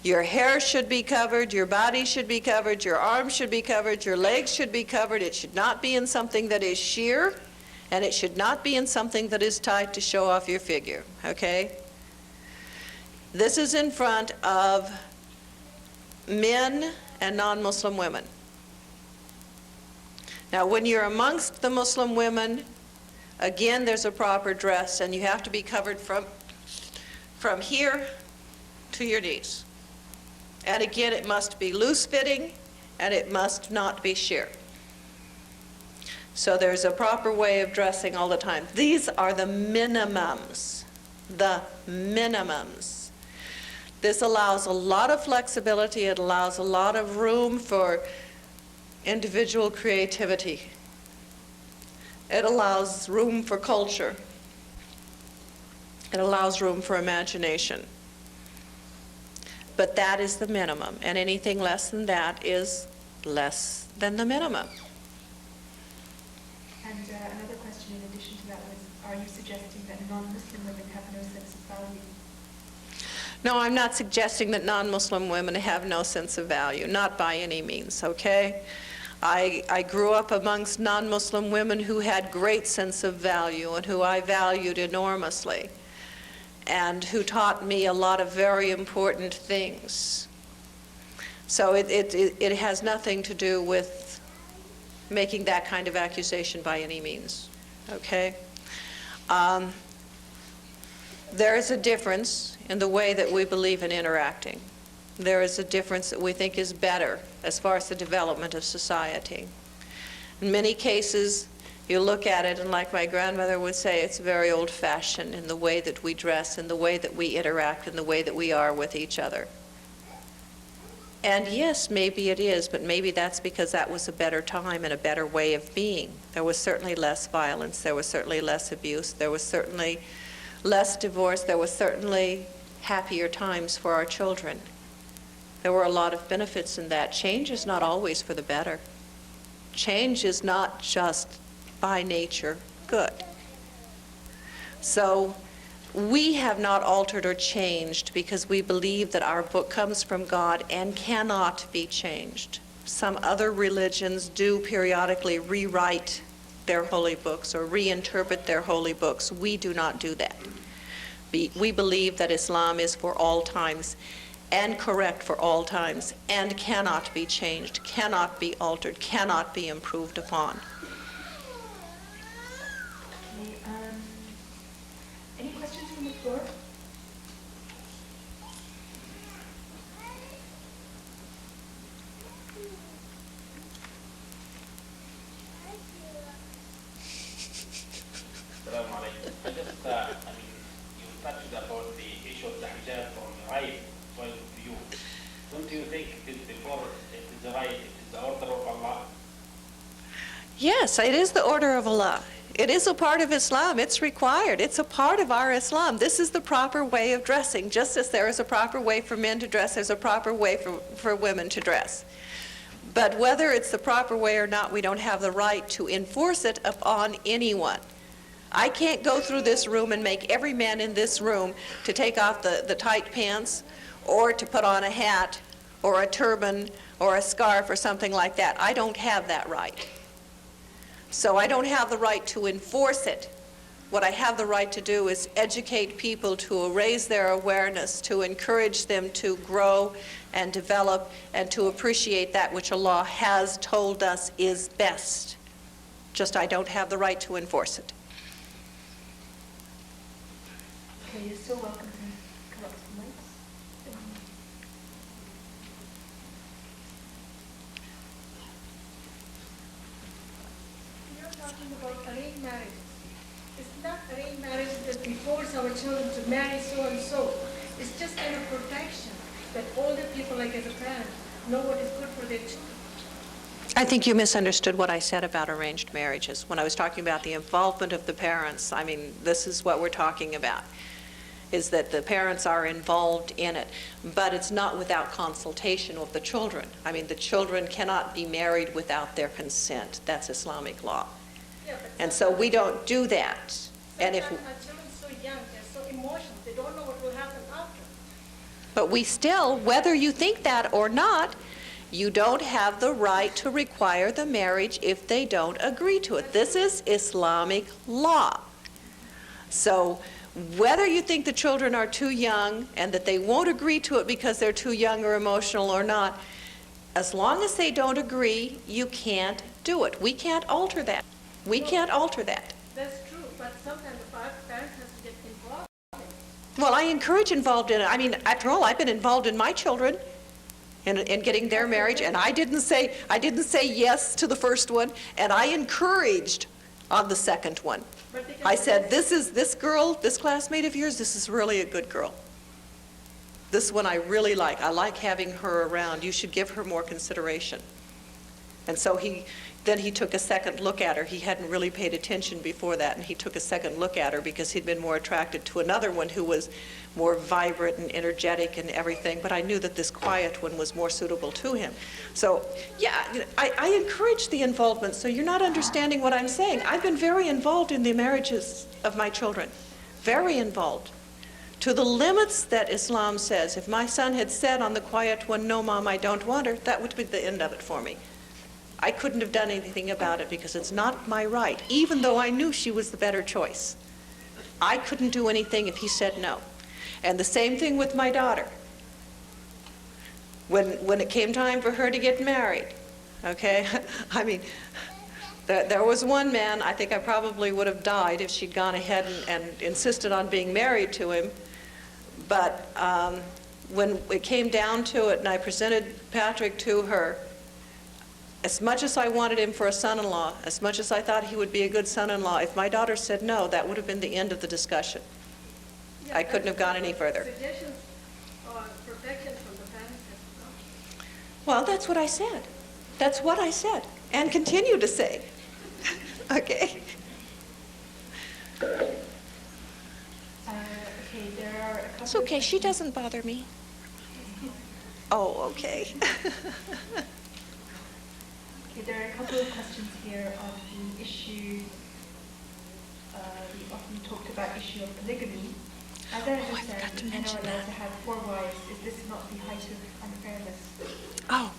Your hair should be covered, your body should be covered, your arms should be covered, your legs should be covered. It should not be in something that is sheer, and it should not be in something that is tight to show off your figure, okay? This is in front of men and non-Muslim women. Now, when you're amongst the Muslim women, again, there's a proper dress, and you have to be covered from here to your knees. And again, it must be loose-fitting, and it must not be sheer. So there's a proper way of dressing all the time. These are the minimums. The minimums. This allows a lot of flexibility. It allows a lot of room for individual creativity. It allows room for culture. It allows room for imagination. But that is the minimum, and anything less than that is less than the minimum. And another question in addition to that was, are you suggesting that non-Muslim women have no sense of value? No, I'm not suggesting that non-Muslim women have no sense of value, not by any means, okay? I grew up amongst non-Muslim women who had great sense of value and who I valued enormously, and who taught me a lot of very important things. So it has nothing to do with making that kind of accusation by any means, okay? There is a difference in the way that we believe in interacting. there is a difference that we think is better as far as the development of society. In many cases, you look at it, and like my grandmother would say, it's very old-fashioned in the way that we dress, in the way that we interact, in the way that we are with each other. And yes, maybe it is, but maybe that's because that was a better time and a better way of being. There was certainly less violence, there was certainly less abuse, there was certainly less divorce, there was certainly happier times for our children. There were a lot of benefits in that. Change is not always for the better. Change is not just by nature good. So we have not altered or changed because we believe that our book comes from God and cannot be changed. Some other religions do periodically rewrite their holy books or reinterpret their holy books. We do not do that. We believe that Islam is for all times and correct for all times and cannot be changed, cannot be altered, cannot be improved upon. Okay, any questions from the floor? Assalamu alaikum. I just, you touched about the issue of the hijab from the right point of view. Don't you think it is the right, it is the order of Allah? Yes, it is the order of Allah. It is a part of Islam. It's required. It's a part of our Islam. This is the proper way of dressing. Just as there is a proper way for men to dress, there's a proper way for women to dress. But whether it's the proper way or not, we don't have the right to enforce it upon anyone. I can't go through this room and make every man in this room to take off the tight pants or to put on a hat or a turban or a scarf or something like that. I don't have that right. So I don't have the right to enforce it. What I have the right to do is educate people, to raise their awareness, to encourage them to grow and develop and to appreciate that which Allah has told us is best. Just I don't have the right to enforce it. Okay, you're still welcome to come up to the mics. You're talking about arranged marriage. It's not arranged marriage that we force our children to marry so and so. It's just kind of protection that older people, like as a parent, know what is good for their children. I think you misunderstood what I said about arranged marriages. When I was talking about the involvement of the parents, I mean, this is what we're talking about, is that the parents are involved in it. But it's not without consultation with the children. I mean, the children cannot be married without their consent. That's Islamic law. Yeah, but And so we don't do that. And if, sometimes our children are so young, they're so emotional, they don't know what will happen after. but we still, whether you think that or not, you don't have the right to require the marriage if they don't agree to it. This is Islamic law. So whether you think the children are too young and that they won't agree to it because they're too young or emotional or not, as long as they don't agree, you can't do it. We can't alter that. We can't alter that. That's true, but sometimes the parents have to get involved. Well, I encourage involved in it. I mean, after all, I've been involved in my children in getting their marriage, and I didn't say yes to the first one, and I encouraged on the second one. But they can I said, always- this girl, this classmate of yours, this is really a good girl. This one I really like. I like having her around. You should give her more consideration. And so then he took a second look at her. He hadn't really paid attention before that, and he took a second look at her because he'd been more attracted to another one who was more vibrant and energetic and everything, but I knew that this quiet one was more suitable to him. So, yeah, I encourage the involvement, so you're not understanding what I'm saying. I've been very involved in the marriages of my children, very involved, to the limits that Islam says. If my son had said on the quiet one, "No, Mom, I don't want her," that would be the end of it for me. I couldn't have done anything about it because it's not my right, even though I knew she was the better choice. I couldn't do anything if he said no. And the same thing with my daughter. When it came time for her to get married, okay, I mean, there was one man, I think I probably would have died if she'd gone ahead and insisted on being married to him, but when it came down to it and I presented Patrick to her, as much as I wanted him for a son-in-law, as much as I thought he would be a good son-in-law, if my daughter said no, that would have been the end of the discussion. Yeah, I couldn't have gone any further. Suggestions or protection from the parents as well. Well, that's what I said. That's what I said, and continue to say. Okay. Okay, there are a couple It's okay, of she questions. doesn't bother me. Oh, okay. Okay, there are a couple of questions here of the issue. We often talked about issue of polygamy. As I understand, forgot to men mention are allowed that. to have 4 wives. Is this not the height of unfairness? Oh,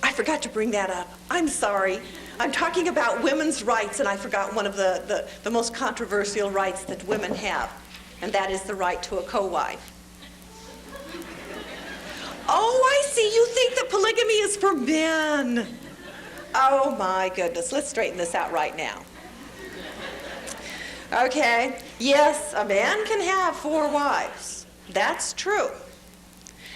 I forgot to bring that up. I'm sorry. I'm talking about women's rights, and I forgot one of the most controversial rights that women have, and that is the right to a co-wife. Oh, I see. You think that polygamy is for men. Oh, my goodness. Let's straighten this out right now. Okay. Yes, a man can have 4 wives. That's true.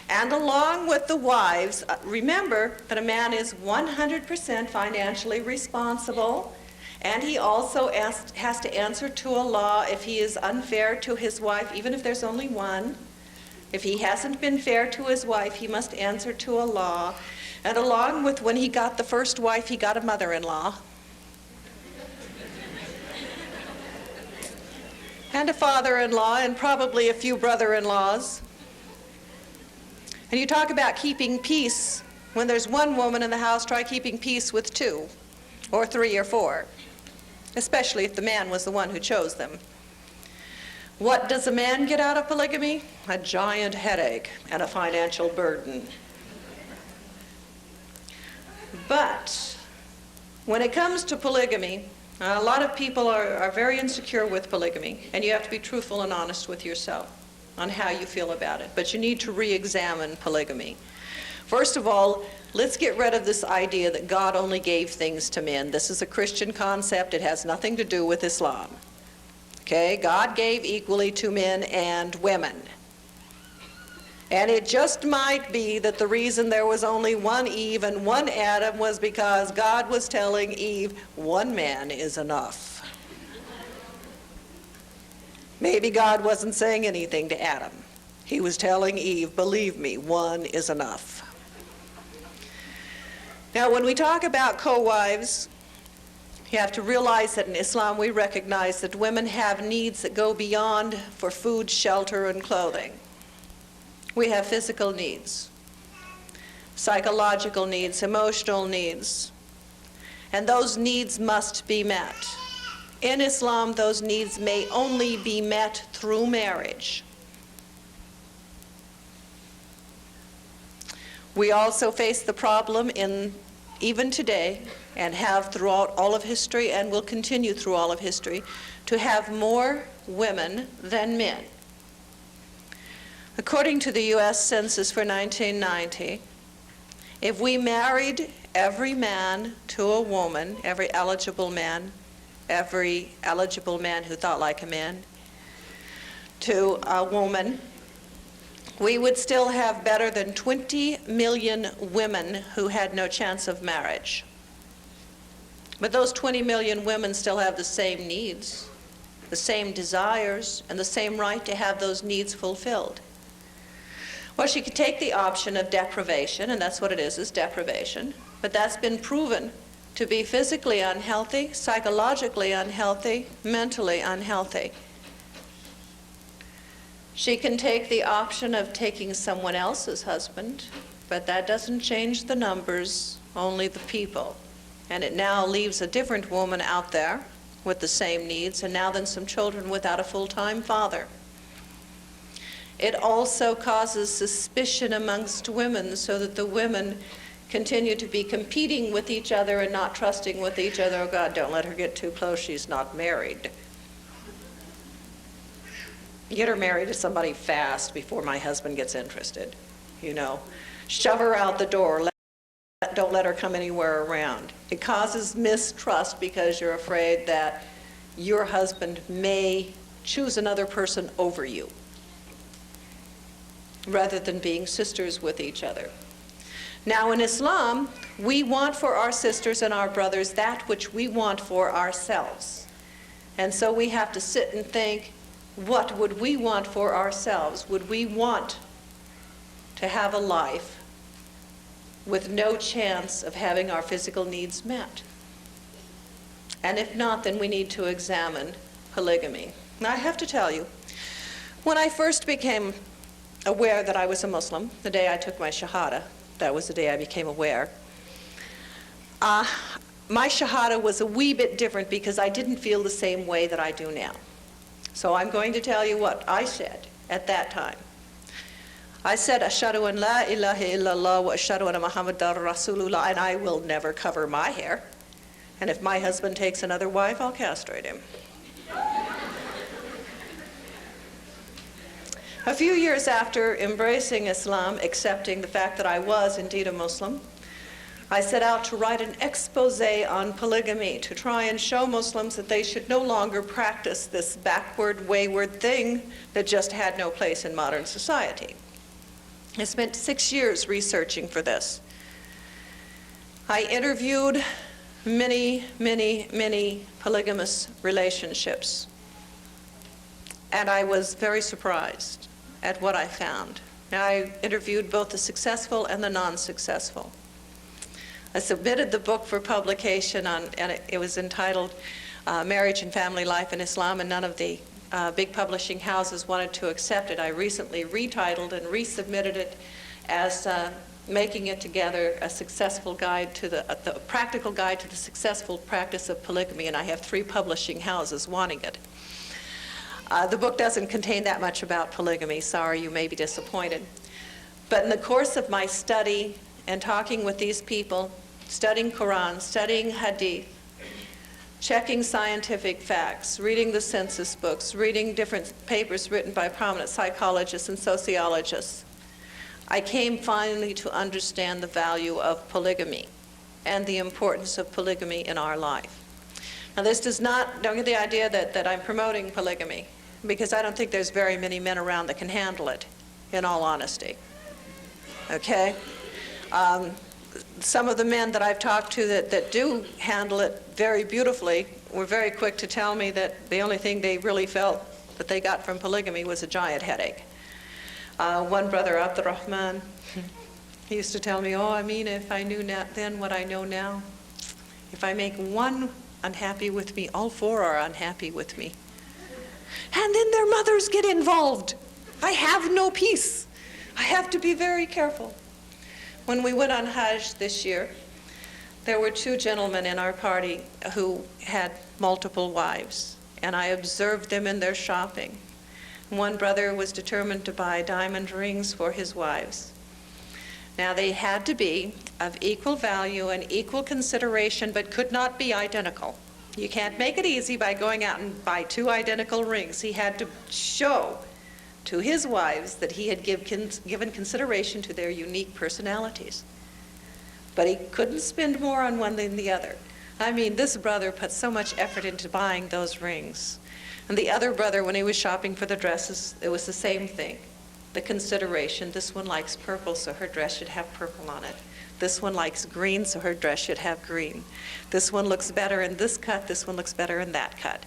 And along with the wives, remember that a man is 100% financially responsible, and he also has to answer to a law if he is unfair to his wife, even if there's only one. If he hasn't been fair to his wife, he must answer to a law. And along with when he got the first wife, he got a mother-in-law. And a father-in-law, and probably a few brother-in-laws. And you talk about keeping peace. When there's one woman in the house, try keeping peace with 2 or 3 or 4, especially if the man was the one who chose them. What does a man get out of polygamy? A giant headache and a financial burden. But when it comes to polygamy, a lot of people are very insecure with polygamy, and you have to be truthful and honest with yourself on how you feel about it. But you need to re-examine polygamy. First of all, let's get rid of this idea that God only gave things to men. This is a Christian concept. It has nothing to do with Islam. Okay? God gave equally to men and women. And it just might be that the reason there was only one Eve and one Adam was because God was telling Eve, one man is enough. Maybe God wasn't saying anything to Adam. He was telling Eve, believe me, one is enough. Now, when we talk about co-wives, you have to realize that in Islam we recognize that women have needs that go beyond for food, shelter, and clothing. We have physical needs, psychological needs, emotional needs, and those needs must be met. In Islam, those needs may only be met through marriage. We also face the problem even today, and have throughout all of history, and will continue through all of history, to have more women than men. According to the U.S. Census for 1990, if we married every man to a woman, every eligible man who thought like a man, to a woman, we would still have better than 20 million women who had no chance of marriage. But those 20 million women still have the same needs, the same desires, and the same right to have those needs fulfilled. Well, she could take the option of deprivation, and that's what it is deprivation, but that's been proven to be physically unhealthy, psychologically unhealthy, mentally unhealthy. She can take the option of taking someone else's husband, but that doesn't change the numbers, only the people. And it now leaves a different woman out there with the same needs, and now then some children without a full-time father. It also causes suspicion amongst women, so that the women continue to be competing with each other and not trusting with each other. Oh God, don't let her get too close, she's not married. Get her married to somebody fast before my husband gets interested. You know, shove her out the door, don't let her come anywhere around. It causes mistrust because you're afraid that your husband may choose another person over you. rather than being sisters with each other. Now in Islam, we want for our sisters and our brothers that which we want for ourselves. And so we have to sit and think, what would we want for ourselves? Would we want to have a life with no chance of having our physical needs met? And if not, then we need to examine polygamy. Now I have to tell you, when I first became aware that I was a Muslim, the day I took my Shahada, that was the day I became aware, my Shahada was a wee bit different because I didn't feel the same way that I do now. So I'm going to tell you what I said at that time. I said, Ashhadu an la ilaha illallah wa ashhadu anna Muhammadar Rasulullah, and I will never cover my hair. And if my husband takes another wife, I'll castrate him. A few years after embracing Islam, accepting the fact that I was indeed a Muslim, I set out to write an expose on polygamy to try and show Muslims that they should no longer practice this backward, wayward thing that just had no place in modern society. I spent 6 years researching for this. I interviewed many, many, many polygamous relationships, and I was very surprised at what I found. Now, I interviewed both the successful and the non-successful. I submitted the book for publication, and it was entitled Marriage and Family Life in Islam, and none of the big publishing houses wanted to accept it. I recently retitled and resubmitted it as making it together a successful guide to the practical guide to the successful practice of polygamy, and I have 3 publishing houses wanting it. The book doesn't contain that much about polygamy. Sorry, you may be disappointed. But in the course of my study and talking with these people, studying Quran, studying Hadith, checking scientific facts, reading the census books, reading different papers written by prominent psychologists and sociologists, I came finally to understand the value of polygamy and the importance of polygamy in our life. Now this does not, don't get the idea that I'm promoting polygamy, because I don't think there's very many men around that can handle it, in all honesty. Okay? Some of the men that I've talked to that do handle it very beautifully were very quick to tell me that the only thing they really felt that they got from polygamy was a giant headache. One brother, Abdurrahman, he used to tell me, oh, Aminah, if I knew then what I know now, if I make one unhappy with me, all 4 are unhappy with me. And then their mothers get involved. I have no peace. I have to be very careful. When we went on Hajj this year, there were 2 gentlemen in our party who had multiple wives, and I observed them in their shopping. One brother was determined to buy diamond rings for his wives. Now, they had to be of equal value and equal consideration, but could not be identical. You can't make it easy by going out and buy 2 identical rings. He had to show to his wives that he had given consideration to their unique personalities. But he couldn't spend more on one than the other. I mean, this brother put so much effort into buying those rings. And the other brother, when he was shopping for the dresses, it was the same thing. The consideration, this one likes purple, so her dress should have purple on it. This one likes green, so her dress should have green. This one looks better in this cut, this one looks better in that cut.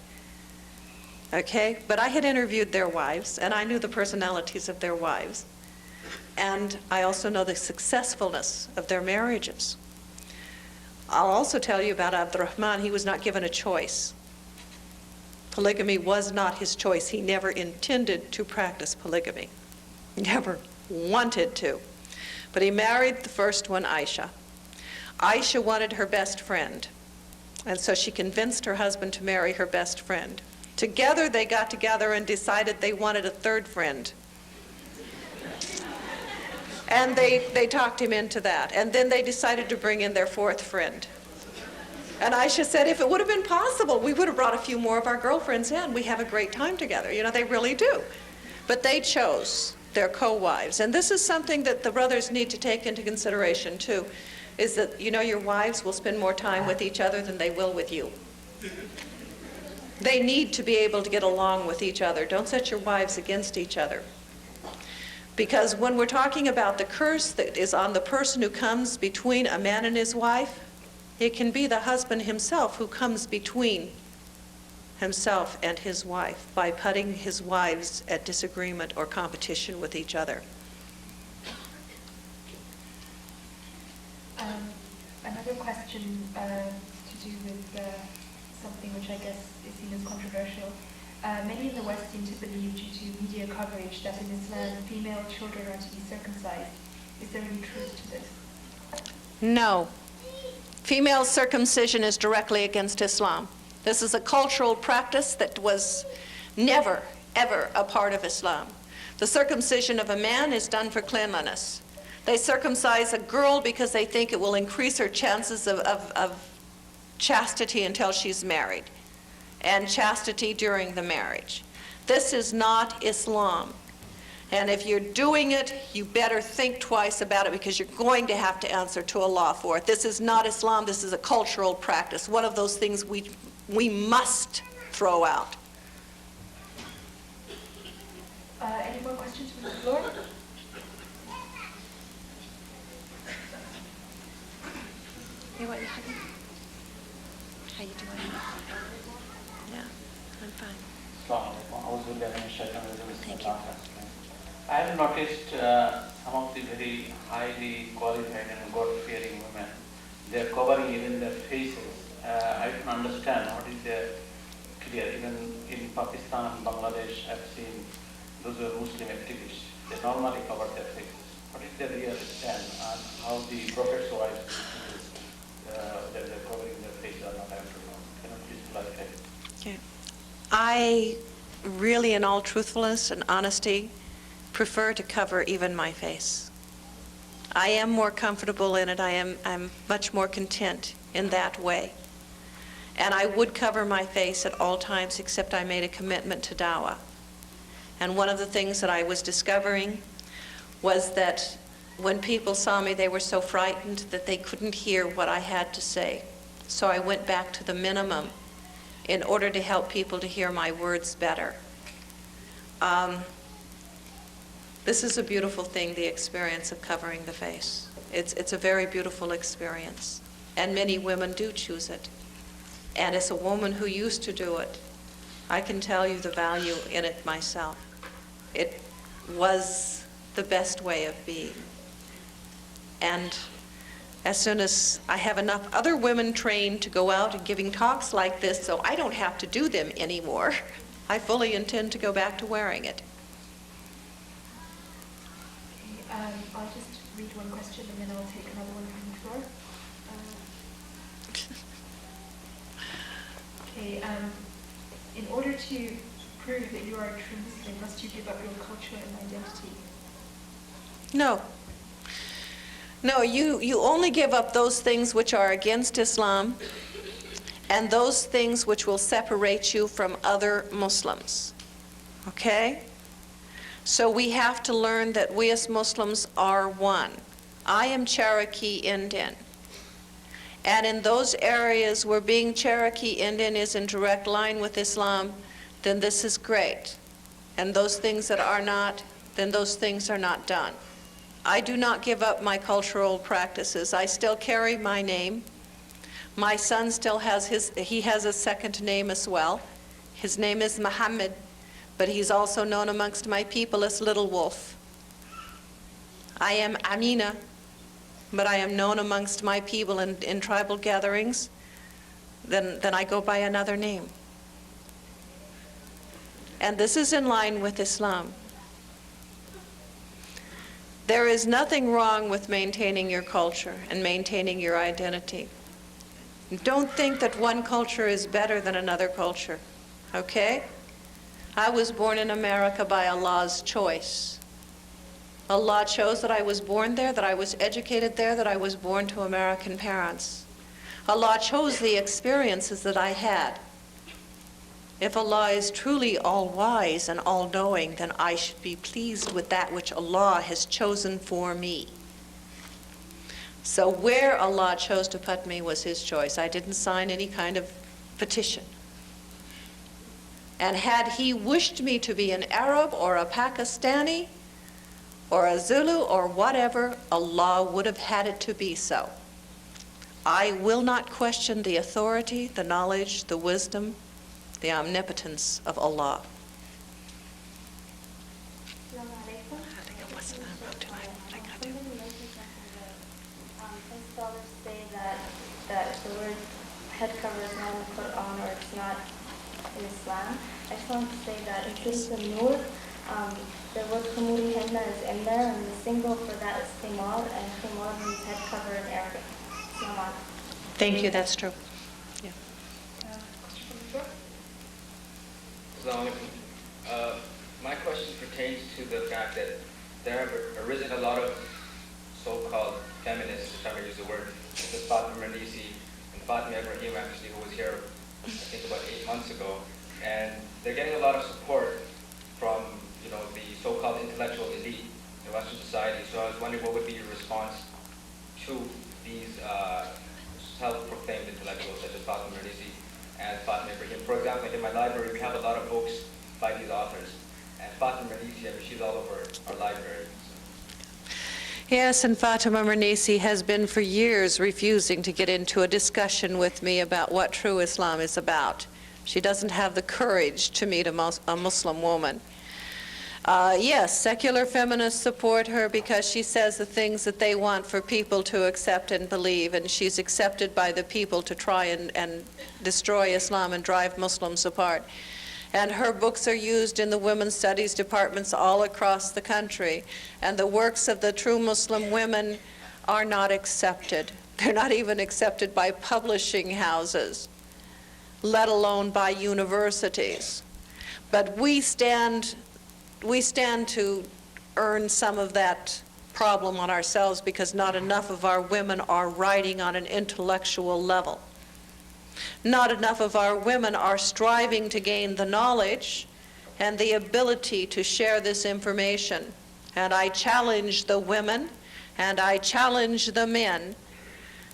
Okay? But I had interviewed their wives, and I knew the personalities of their wives. And I also know the successfulness of their marriages. I'll also tell you about Abdurrahman. He was not given a choice. Polygamy was not his choice. He never intended to practice polygamy. Never wanted to. But he married the first one, Aisha. Aisha wanted her best friend. And so she convinced her husband to marry her best friend. Together, they got together and decided they wanted a 3rd friend. And they talked him into that. And then they decided to bring in their 4th friend. And Aisha said, if it would have been possible, we would have brought a few more of our girlfriends in. We have a great time together. You know, they really do. But they chose their co-wives. And this is something that the brothers need to take into consideration, too, is that, you know, your wives will spend more time with each other than they will with you. They need to be able to get along with each other. Don't set your wives against each other. Because when we're talking about the curse that is on the person who comes between a man and his wife, it can be the husband himself who comes between himself and his wife by putting his wives at disagreement or competition with each other. Another question to do with something which I guess is seen as controversial. Many in the West seem to believe, due to media coverage, that in Islam female children are to be circumcised. Is there any truth to this? No. Female circumcision is directly against Islam. This is a cultural practice that was never, ever a part of Islam. The circumcision of a man is done for cleanliness. They circumcise a girl because they think it will increase her chances of chastity until she's married, and chastity during the marriage. This is not Islam. And if you're doing it, you better think twice about it, because you're going to have to answer to Allah for it. This is not Islam. This is a cultural practice, one of those things we must throw out. Any more questions from the floor? Hey, what are you having? How you doing? Yeah, I'm fine. Thank you. I have noticed some of the very highly qualified and God-fearing women, they're covering even their faces. I can understand what is their clear. Even in Pakistan, Bangladesh, I've seen those who are Muslim activists. They normally cover their faces. What is their real stand on how the Prophet's wives that they're covering their faces are not? I don't know. Can you please clarify? Okay. I really, in all truthfulness and honesty, prefer to cover even my face. I am more comfortable in it. I'm much more content in that way. And I would cover my face at all times, except I made a commitment to dawah. And one of the things that I was discovering was that when people saw me, they were so frightened that they couldn't hear what I had to say. So I went back to the minimum in order to help people to hear my words better. This is a beautiful thing, the experience of covering the face. It's a very beautiful experience, and many women do choose it. And as a woman who used to do it, I can tell you the value in it myself. It was the best way of being. And as soon as I have enough other women trained to go out and giving talks like this, so I don't have to do them anymore, I fully intend to go back to wearing it. I'll just read one question and then I'll take another one from the floor. In order to prove that you are a true Muslim, must you give up your culture and identity? No. No, you only give up those things which are against Islam and those things which will separate you from other Muslims. Okay? So we have to learn that we as Muslims are one. I am Cherokee Indian. And in those areas where being Cherokee Indian is in direct line with Islam, then this is great. And those things that are not, then those things are not done. I do not give up my cultural practices. I still carry my name. My son still has he has a second name as well. His name is Muhammad, but he's also known amongst my people as Little Wolf. I am Aminah, but I am known amongst my people in tribal gatherings. Then I go by another name. And this is in line with Islam. There is nothing wrong with maintaining your culture and maintaining your identity. Don't think that one culture is better than another culture, okay? I was born in America by Allah's choice. Allah chose that I was born there, that I was educated there, that I was born to American parents. Allah chose the experiences that I had. If Allah is truly all-wise and all-knowing, then I should be pleased with that which Allah has chosen for me. So where Allah chose to put me was His choice. I didn't sign any kind of petition. And had He wished me to be an Arab or a Pakistani, or a Zulu or whatever, Allah would have had it to be so. I will not question the authority, the knowledge, the wisdom, the omnipotence of Allah. Some scholars say that the word head cover is not in the Quran or it's not in Islam. I just want to say that in Surah Nur, the word Khumuri Henna is in there, and the symbol for that is Khimar, and Khimar means head cover in Arabic. Islam. Thank you, that's true. Yeah. Assalamu alaikum. My question pertains to the fact that there have arisen a lot of so-called feminists, if I may use the word, such as Fatima Mernissi and Fatima Ibrahim, actually, who was here, I think, about 8 months ago. And they're getting a lot of support from, the so-called intellectual elite in Western society. So I was wondering what would be your response to these self-proclaimed intellectuals, such as Fatima Mernissi and Fatima Ibrahim. For example, in my library, we have a lot of books by these authors. And Fatima Mernissi, she's all over our library. Yes, and Fatima Mernissi has been for years refusing to get into a discussion with me about what true Islam is about. She doesn't have the courage to meet a Muslim woman. Yes, secular feminists support her because she says the things that they want for people to accept and believe, and she's accepted by the people to try and destroy Islam and drive Muslims apart. And her books are used in the women's studies departments all across the country. And the works of the true Muslim women are not accepted. They're not even accepted by publishing houses, let alone by universities. But we stand to earn some of that problem on ourselves because not enough of our women are writing on an intellectual level. Not enough of our women are striving to gain the knowledge and the ability to share this information. And I challenge the women and I challenge the men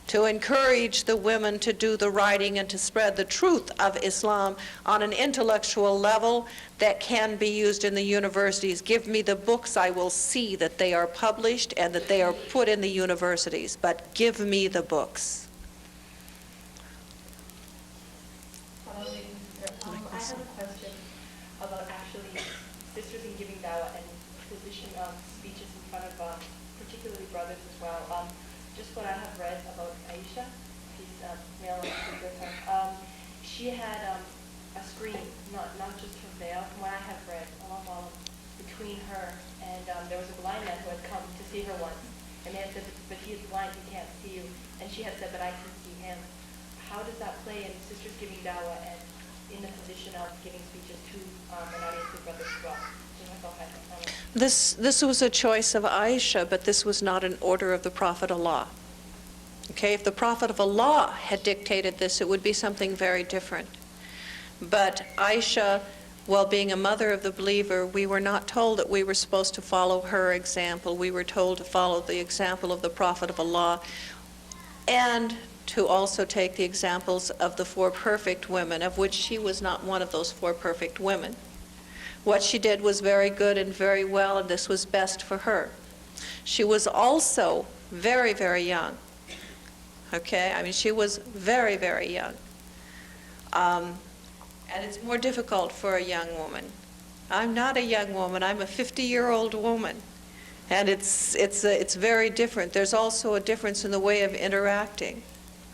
to encourage the women to do the writing and to spread the truth of Islam on an intellectual level that can be used in the universities. Give me the books, I will see that they are published and that they are put in the universities, but give me the books. I have a question about actually sisters in giving dawah and position of speeches in front of particularly brothers as well. Just what I have read about Aisha, she's male speaker. She had a screen, not just her veil, from what I have read, between her and there was a blind man who had come to see her once, and they had said, but he is blind, he can't see you, and she had said, but I can see him. How does that play in sisters giving dawah and in the position of giving speeches to minority brothers as well? This was a choice of Aisha, but this was not an order of the Prophet of Allah. Okay, if the Prophet of Allah had dictated this, it would be something very different. But Aisha, while being a mother of the believer, we were not told that we were supposed to follow her example. We were told to follow the example of the Prophet of Allah and to also take the examples of the 4 perfect women, of which she was not one of those 4 perfect women. What she did was very good and very well, and this was best for her. She was also very, very young. Okay? I mean, she was very, very young. And it's more difficult for a young woman. I'm not a young woman. I'm a 50-year-old woman. And it's very different. There's also a difference in the way of interacting.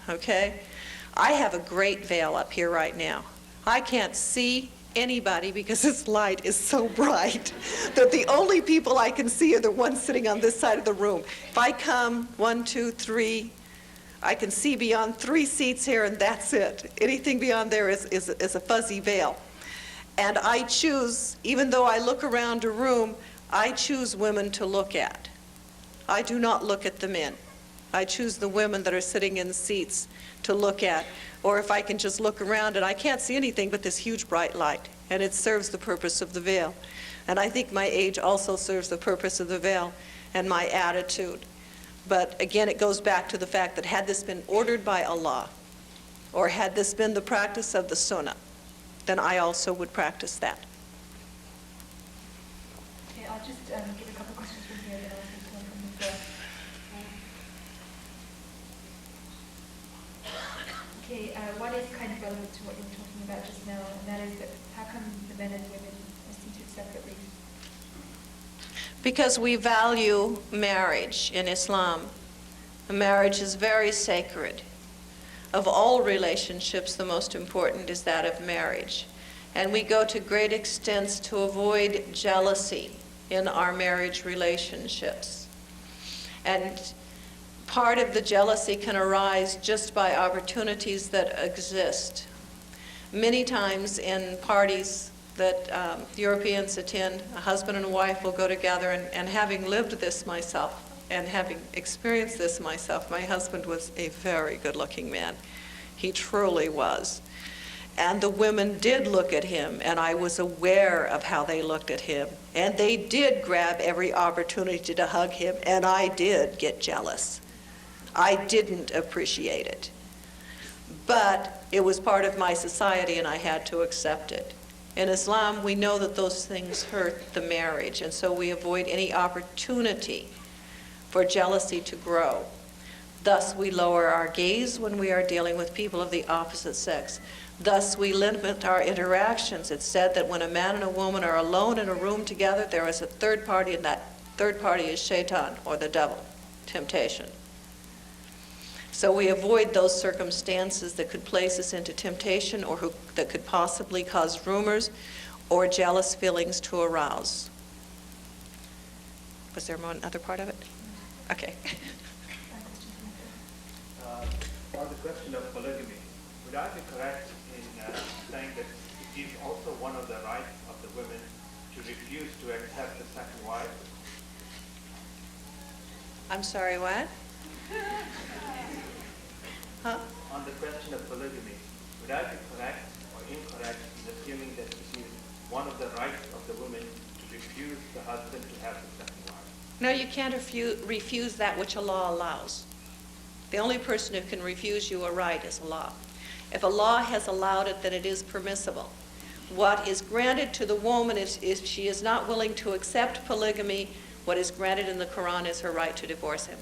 Okay? I have a great veil up here right now. I can't see anybody because this light is so bright that the only people I can see are the ones sitting on this side of the room. If I come 1, 2, 3, I can see beyond 3 seats here, and that's it. Anything beyond there is a fuzzy veil. And I choose, even though I look around a room, I choose women to look at. I do not look at the men. I choose the women that are sitting in seats to look at. Or if I can just look around and I can't see anything but this huge bright light, and it serves the purpose of the veil. And I think my age also serves the purpose of the veil and my attitude. But again, it goes back to the fact that had this been ordered by Allah, or had this been the practice of the Sunnah, then I also would practice that. Okay, I'll just give a couple questions from here, then I'll take one from the floor. Okay, one is kind of relevant to what you were talking about just now, and that is that how come the men and women are seated separately? Because we value marriage in Islam. Marriage is very sacred. Of all relationships, the most important is that of marriage. And we go to great extents to avoid jealousy in our marriage relationships. And part of the jealousy can arise just by opportunities that exist. Many times in parties that Europeans attend, a husband and a wife will go together, and having lived this myself, and having experienced this myself, my husband was a very good-looking man. He truly was. And the women did look at him, and I was aware of how they looked at him. And they did grab every opportunity to hug him, and I did get jealous. I didn't appreciate it. But it was part of my society, and I had to accept it. In Islam, we know that those things hurt the marriage, and so we avoid any opportunity for jealousy to grow. Thus, we lower our gaze when we are dealing with people of the opposite sex. Thus, we limit our interactions. It's said that when a man and a woman are alone in a room together, there is a third party, and that third party is shaitan, or the devil, temptation. So we avoid those circumstances that could place us into temptation, or that could possibly cause rumors or jealous feelings to arouse. Was there one other part of it? Okay. On the question of polygamy, would I be correct in saying that it is also one of the rights of the women to refuse to accept a second wife? I'm sorry, what? Huh? On the question of polygamy, would I be correct or incorrect in assuming that it is one of the rights of the women to refuse the husband to have the second wife? No, you can't refuse that which Allah allows. The only person who can refuse you a right is Allah. If Allah has allowed it, then it is permissible. What is granted to the woman is, if she is not willing to accept polygamy, what is granted in the Quran is her right to divorce him.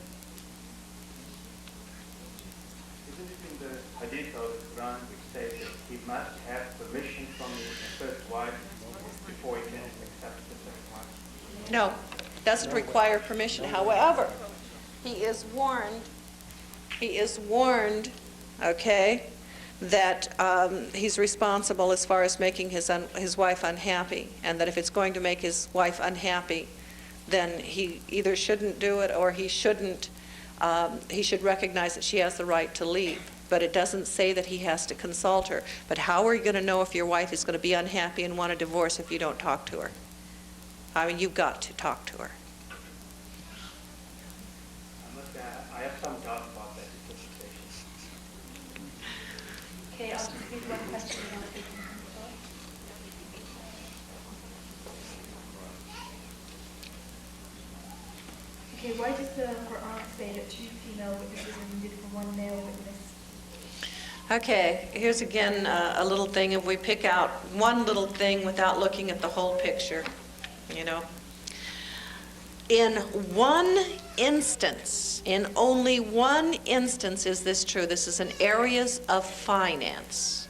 Isn't it in the hadith of the Quran which says that he must have permission from his first wife before he can accept the second wife? No, doesn't require permission. However, he is warned, okay, that he's responsible as far as making his wife unhappy, and that if it's going to make his wife unhappy, then he either shouldn't do it, or he should recognize that she has the right to leave. But it doesn't say that he has to consult her. But how are you going to know if your wife is going to be unhappy and want a divorce if you don't talk to her? I mean, you've got to talk to her. I have some doubt about that interpretation. Okay, I'll just read one question and I'll take one from the floor. Okay, why does the Quran say that 2 female witnesses are needed for 1 male witness? Okay, here's again a little thing. If we pick out one little thing without looking at the whole picture, you know. In one instance, in only one instance is this true. This is in areas of finance.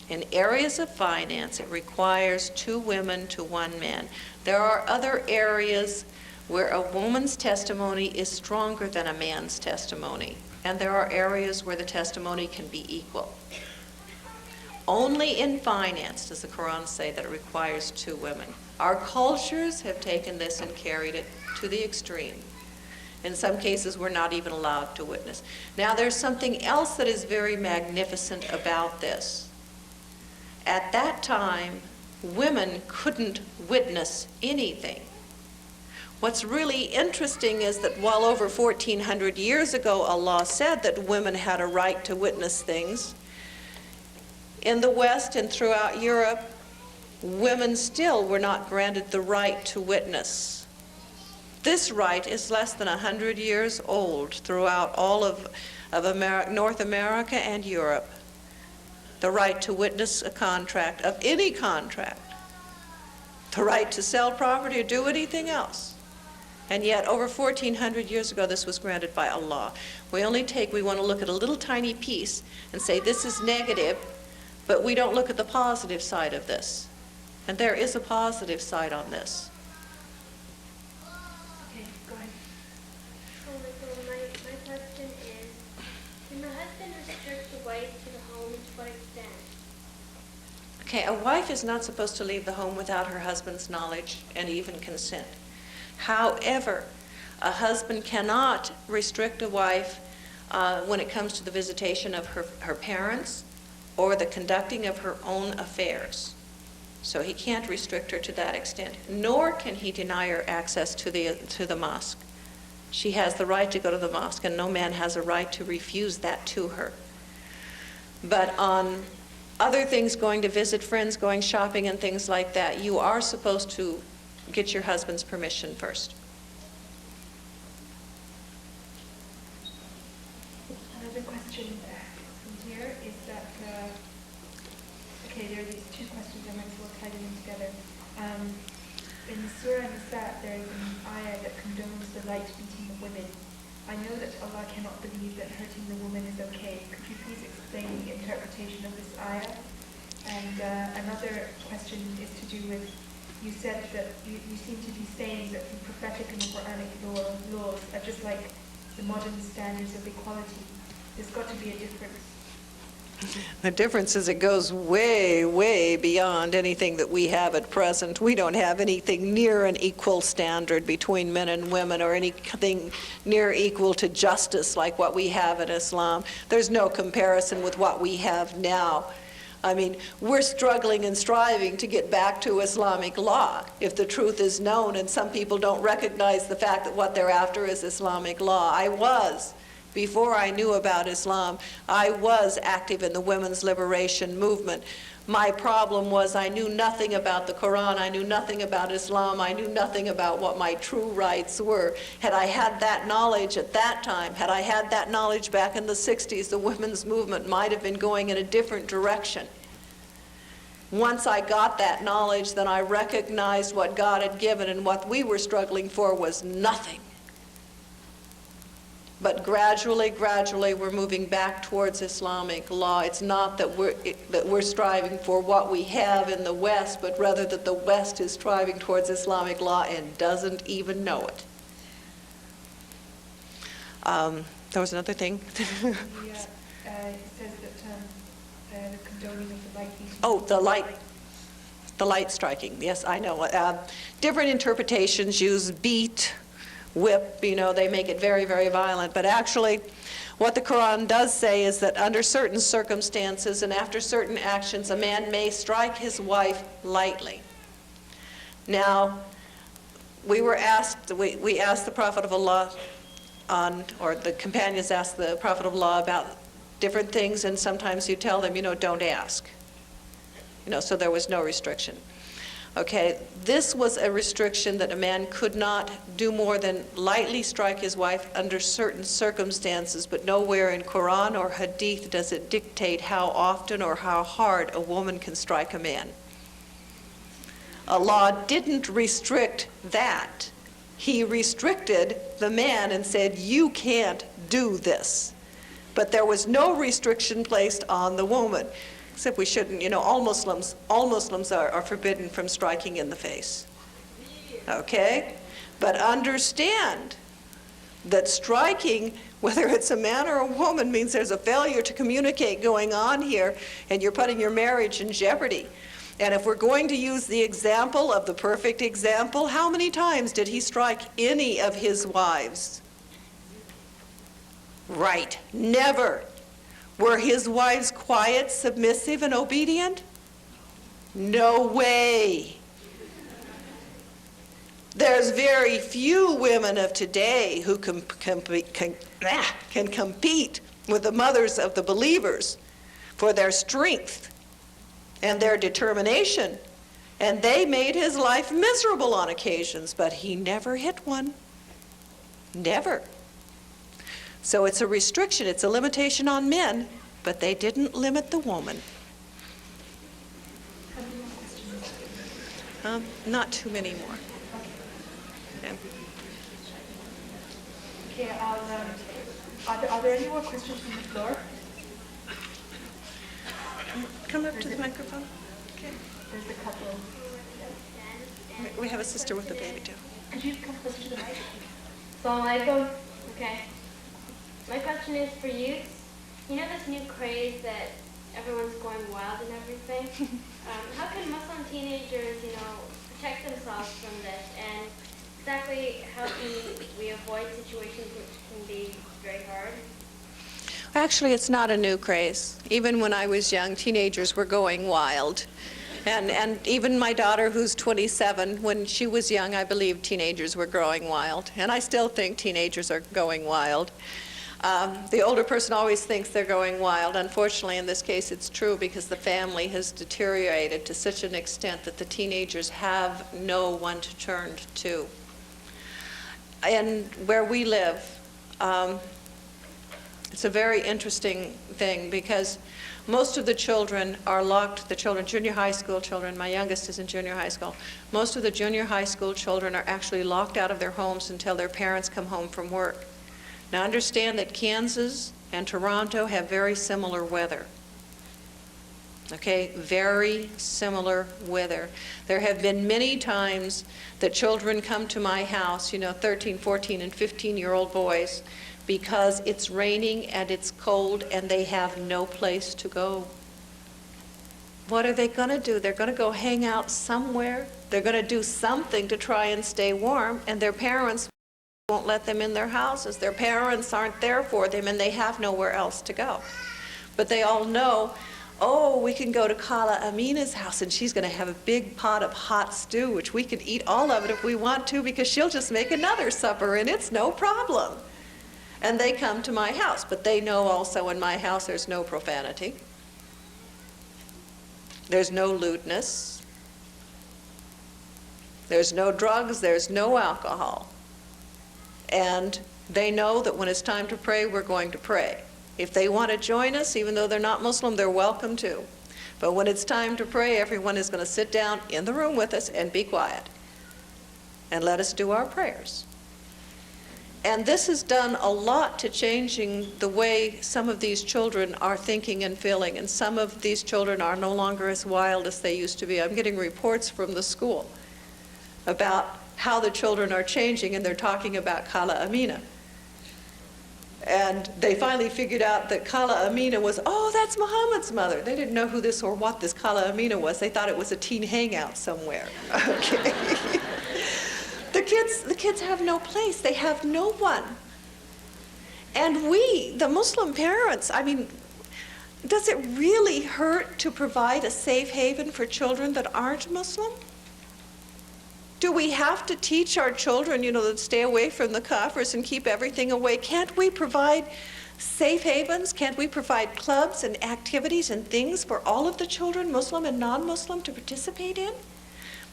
In areas of finance, it requires 2 women to 1 man. There are other areas where a woman's testimony is stronger than a man's testimony. And there are areas where the testimony can be equal. Only in finance does the Quran say that it requires 2 women. Our cultures have taken this and carried it to the extreme. In some cases, we're not even allowed to witness. Now, there's something else that is very magnificent about this. At that time, women couldn't witness anything. What's really interesting is that while over 1,400 years ago Allah said that women had a right to witness things, in the West and throughout Europe, women still were not granted the right to witness. This right is less than 100 years old throughout all of North America and Europe. The right to witness a contract, of any contract. the right to sell property or do anything else. And yet, over 1,400 years ago, this was granted by Allah. We want to look at a little tiny piece and say this is negative, but we don't look at the positive side of this. And there is a positive side on this. Okay, go ahead. My question is, can the husband restrict the wife to the home and to what extent? Okay, a wife is not supposed to leave the home without her husband's knowledge and even consent. However, a husband cannot restrict a wife when it comes to the visitation of her parents or the conducting of her own affairs. So he can't restrict her to that extent, nor can he deny her access to the mosque. She has the right to go to the mosque, and no man has a right to refuse that to her. But on other things, going to visit friends, going shopping and things like that, you are supposed to get your husband's permission first. Another question from here is that, okay, there are these two questions, I might as well tie them in together. In the Surah Nisa, there is an ayah that condones the light beating of women. I know that Allah cannot believe that hurting the woman is okay. Could you please explain the interpretation of this ayah? And another question is to do with, you said that you seem to be saying that the prophetic and the Quranic laws are just like the modern standards of equality. There's got to be a difference. The difference is it goes way, way beyond anything that we have at present. We don't have anything near an equal standard between men and women or anything near equal to justice like what we have in Islam. There's no comparison with what we have now. I mean, we're struggling and striving to get back to Islamic law if the truth is known, and some people don't recognize the fact that what they're after is Islamic law. Before I knew about Islam, I was active in the women's liberation movement. My problem was I knew nothing about the Quran, I knew nothing about Islam, I knew nothing about what my true rights were. Had I had that knowledge at that time, had I had that knowledge back in the 60s, the women's movement might have been going in a different direction. Once I got that knowledge, then I recognized what God had given, and what we were struggling for was nothing. But gradually, we're moving back towards Islamic law. It's not that we're striving for what we have in the West, but rather that the West is striving towards Islamic law and doesn't even know it. There was another thing. It says that the condoning of the light beating. Oh, the light striking. Yes, I know. Different interpretations use beat, whip, they make it very, very violent. But actually, what the Quran does say is that under certain circumstances and after certain actions, a man may strike his wife lightly. Now, we asked the Prophet of Allah or the companions asked the Prophet of Allah about different things, and sometimes you tell them, don't ask. So there was no restriction. Okay, this was a restriction that a man could not do more than lightly strike his wife under certain circumstances, but nowhere in Quran or Hadith does it dictate how often or how hard a woman can strike a man. Allah didn't restrict that. He restricted the man and said, you can't do this. But there was no restriction placed on the woman. Except we shouldn't, all Muslims are forbidden from striking in the face. Okay? But understand that striking, whether it's a man or a woman, means there's a failure to communicate going on here, and you're putting your marriage in jeopardy. And if we're going to use the example of the perfect example, how many times did he strike any of his wives? Right, never. Were his wives quiet, submissive, and obedient? No way. There's very few women of today who can compete with the mothers of the believers for their strength and their determination. And they made his life miserable on occasions, but he never hit one. Never. So it's a restriction, it's a limitation on men, but they didn't limit the woman. Not too many more. Yeah. Okay, are there any more questions from the floor? Come up to the microphone. Okay. There's a couple. We have a sister with a baby too. Could you come closer to the mic? Assalamu alaikum. Okay. My question is for youth. You know this new craze that everyone's going wild and everything? How can Muslim teenagers, protect themselves from this? And exactly how can we avoid situations which can be very hard? Actually, it's not a new craze. Even when I was young, teenagers were going wild. And even my daughter, who's 27, when she was young, I believe teenagers were growing wild. And I still think teenagers are going wild. The older person always thinks they're going wild. Unfortunately, in this case, it's true because the family has deteriorated to such an extent that the teenagers have no one to turn to. And where we live, it's a very interesting thing because most of the children are locked, junior high school children, my youngest is in junior high school, most of the junior high school children are actually locked out of their homes until their parents come home from work. Now understand that Kansas and Toronto have very similar weather. Okay, very similar weather. There have been many times that children come to my house, 13, 14, and 15-year-old boys, because it's raining and it's cold and they have no place to go. What are they going to do? They're going to go hang out somewhere. They're going to do something to try and stay warm, and their parents won't let them in their houses. Their parents aren't there for them, and they have nowhere else to go. But they all know, oh, we can go to Khala Aminah's house, and she's going to have a big pot of hot stew, which we can eat all of it if we want to, because she'll just make another supper, and it's no problem. And they come to my house, but they know also in my house there's no profanity. There's no lewdness. There's no drugs, there's no alcohol. And they know that when it's time to pray, we're going to pray. If they want to join us, even though they're not Muslim, they're welcome to. But when it's time to pray, everyone is going to sit down in the room with us and be quiet and let us do our prayers. And this has done a lot to changing the way some of these children are thinking and feeling, and some of these children are no longer as wild as they used to be. I'm getting reports from the school about how the children are changing, and they're talking about Khala Aminah. And they finally figured out that Khala Aminah was, oh, that's Muhammad's mother. They didn't know who this or what this Khala Aminah was. They thought it was a teen hangout somewhere. Okay. The kids have no place. They have no one. And we, the Muslim parents, does it really hurt to provide a safe haven for children that aren't Muslim? Do we have to teach our children, to stay away from the kafirs and keep everything away? Can't we provide safe havens? Can't we provide clubs and activities and things for all of the children, Muslim and non-Muslim, to participate in?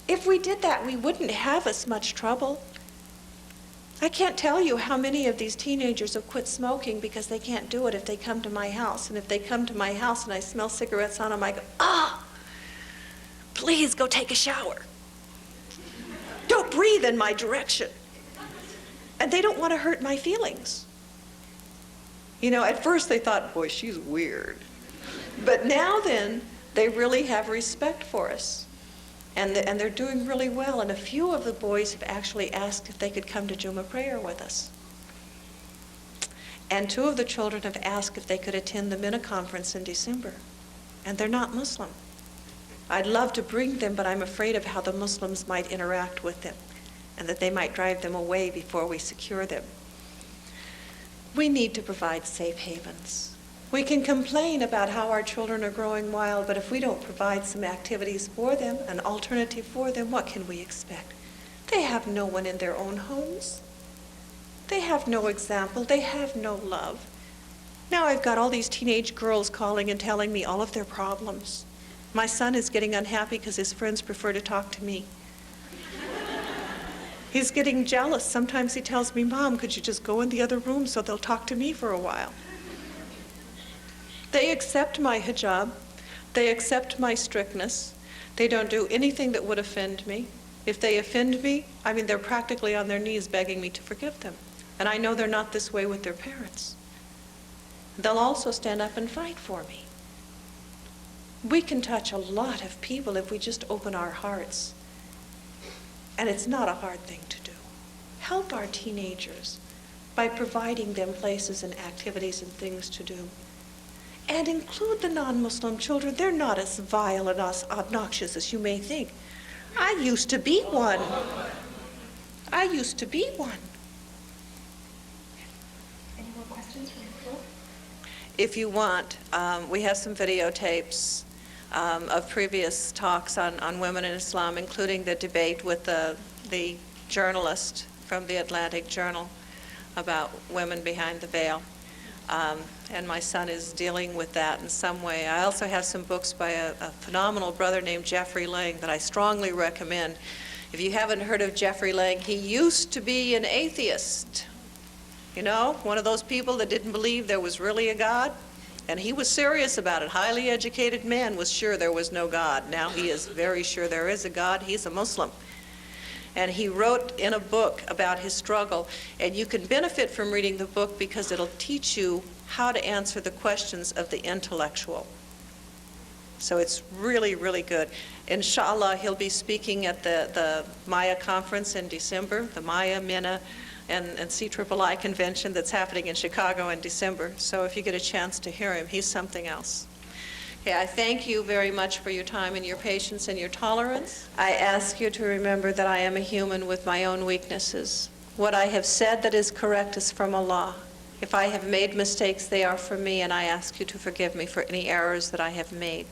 If we did that, we wouldn't have as much trouble. I can't tell you how many of these teenagers have quit smoking because they can't do it if they come to my house. And if they come to my house and I smell cigarettes on them, I go, please go take a shower. Don't breathe in my direction. And they don't want to hurt my feelings. At first they thought, boy, she's weird. But now then, they really have respect for us. And they're doing really well. And a few of the boys have actually asked if they could come to Jummah prayer with us. And 2 of the children have asked if they could attend the Minna conference in December. And they're not Muslim. I'd love to bring them, but I'm afraid of how the Muslims might interact with them and that they might drive them away before we secure them. We need to provide safe havens. We can complain about how our children are growing wild, but if we don't provide some activities for them, an alternative for them, what can we expect? They have no one in their own homes. They have no example. They have no love. Now I've got all these teenage girls calling and telling me all of their problems. My son is getting unhappy because his friends prefer to talk to me. He's getting jealous. Sometimes he tells me, Mom, could you just go in the other room so they'll talk to me for a while? They accept my hijab. They accept my strictness. They don't do anything that would offend me. If they offend me, I mean, they're practically on their knees begging me to forgive them. And I know they're not this way with their parents. They'll also stand up and fight for me. We can touch a lot of people if we just open our hearts. And it's not a hard thing to do. Help our teenagers by providing them places and activities and things to do. And include the non-Muslim children. They're not as vile and as obnoxious as you may think. I used to be one. I used to be one. Any more questions from the floor? If you want, we have some videotapes of previous talks on women in Islam, including the debate with the journalist from the Atlantic Journal about women behind the veil. And my son is dealing with that in some way. I also have some books by a phenomenal brother named Jeffrey Lang that I strongly recommend. If you haven't heard of Jeffrey Lang, he used to be an atheist. You know, one of those people that didn't believe there was really a God. And he was serious about it. Highly educated man was sure there was no God. Now he is very sure there is a God. He's a Muslim. And he wrote in a book about his struggle. And you can benefit from reading the book because it'll teach you how to answer the questions of the intellectual. So it's really, really good. Inshallah, he'll be speaking at the Maya conference in December, the Maya, Minna, and CIII convention that's happening in Chicago in December. So if you get a chance to hear him, he's something else. Okay, I thank you very much for your time and your patience and your tolerance. I ask you to remember that I am a human with my own weaknesses. What I have said that is correct is from Allah. If I have made mistakes, they are from me, and I ask you to forgive me for any errors that I have made.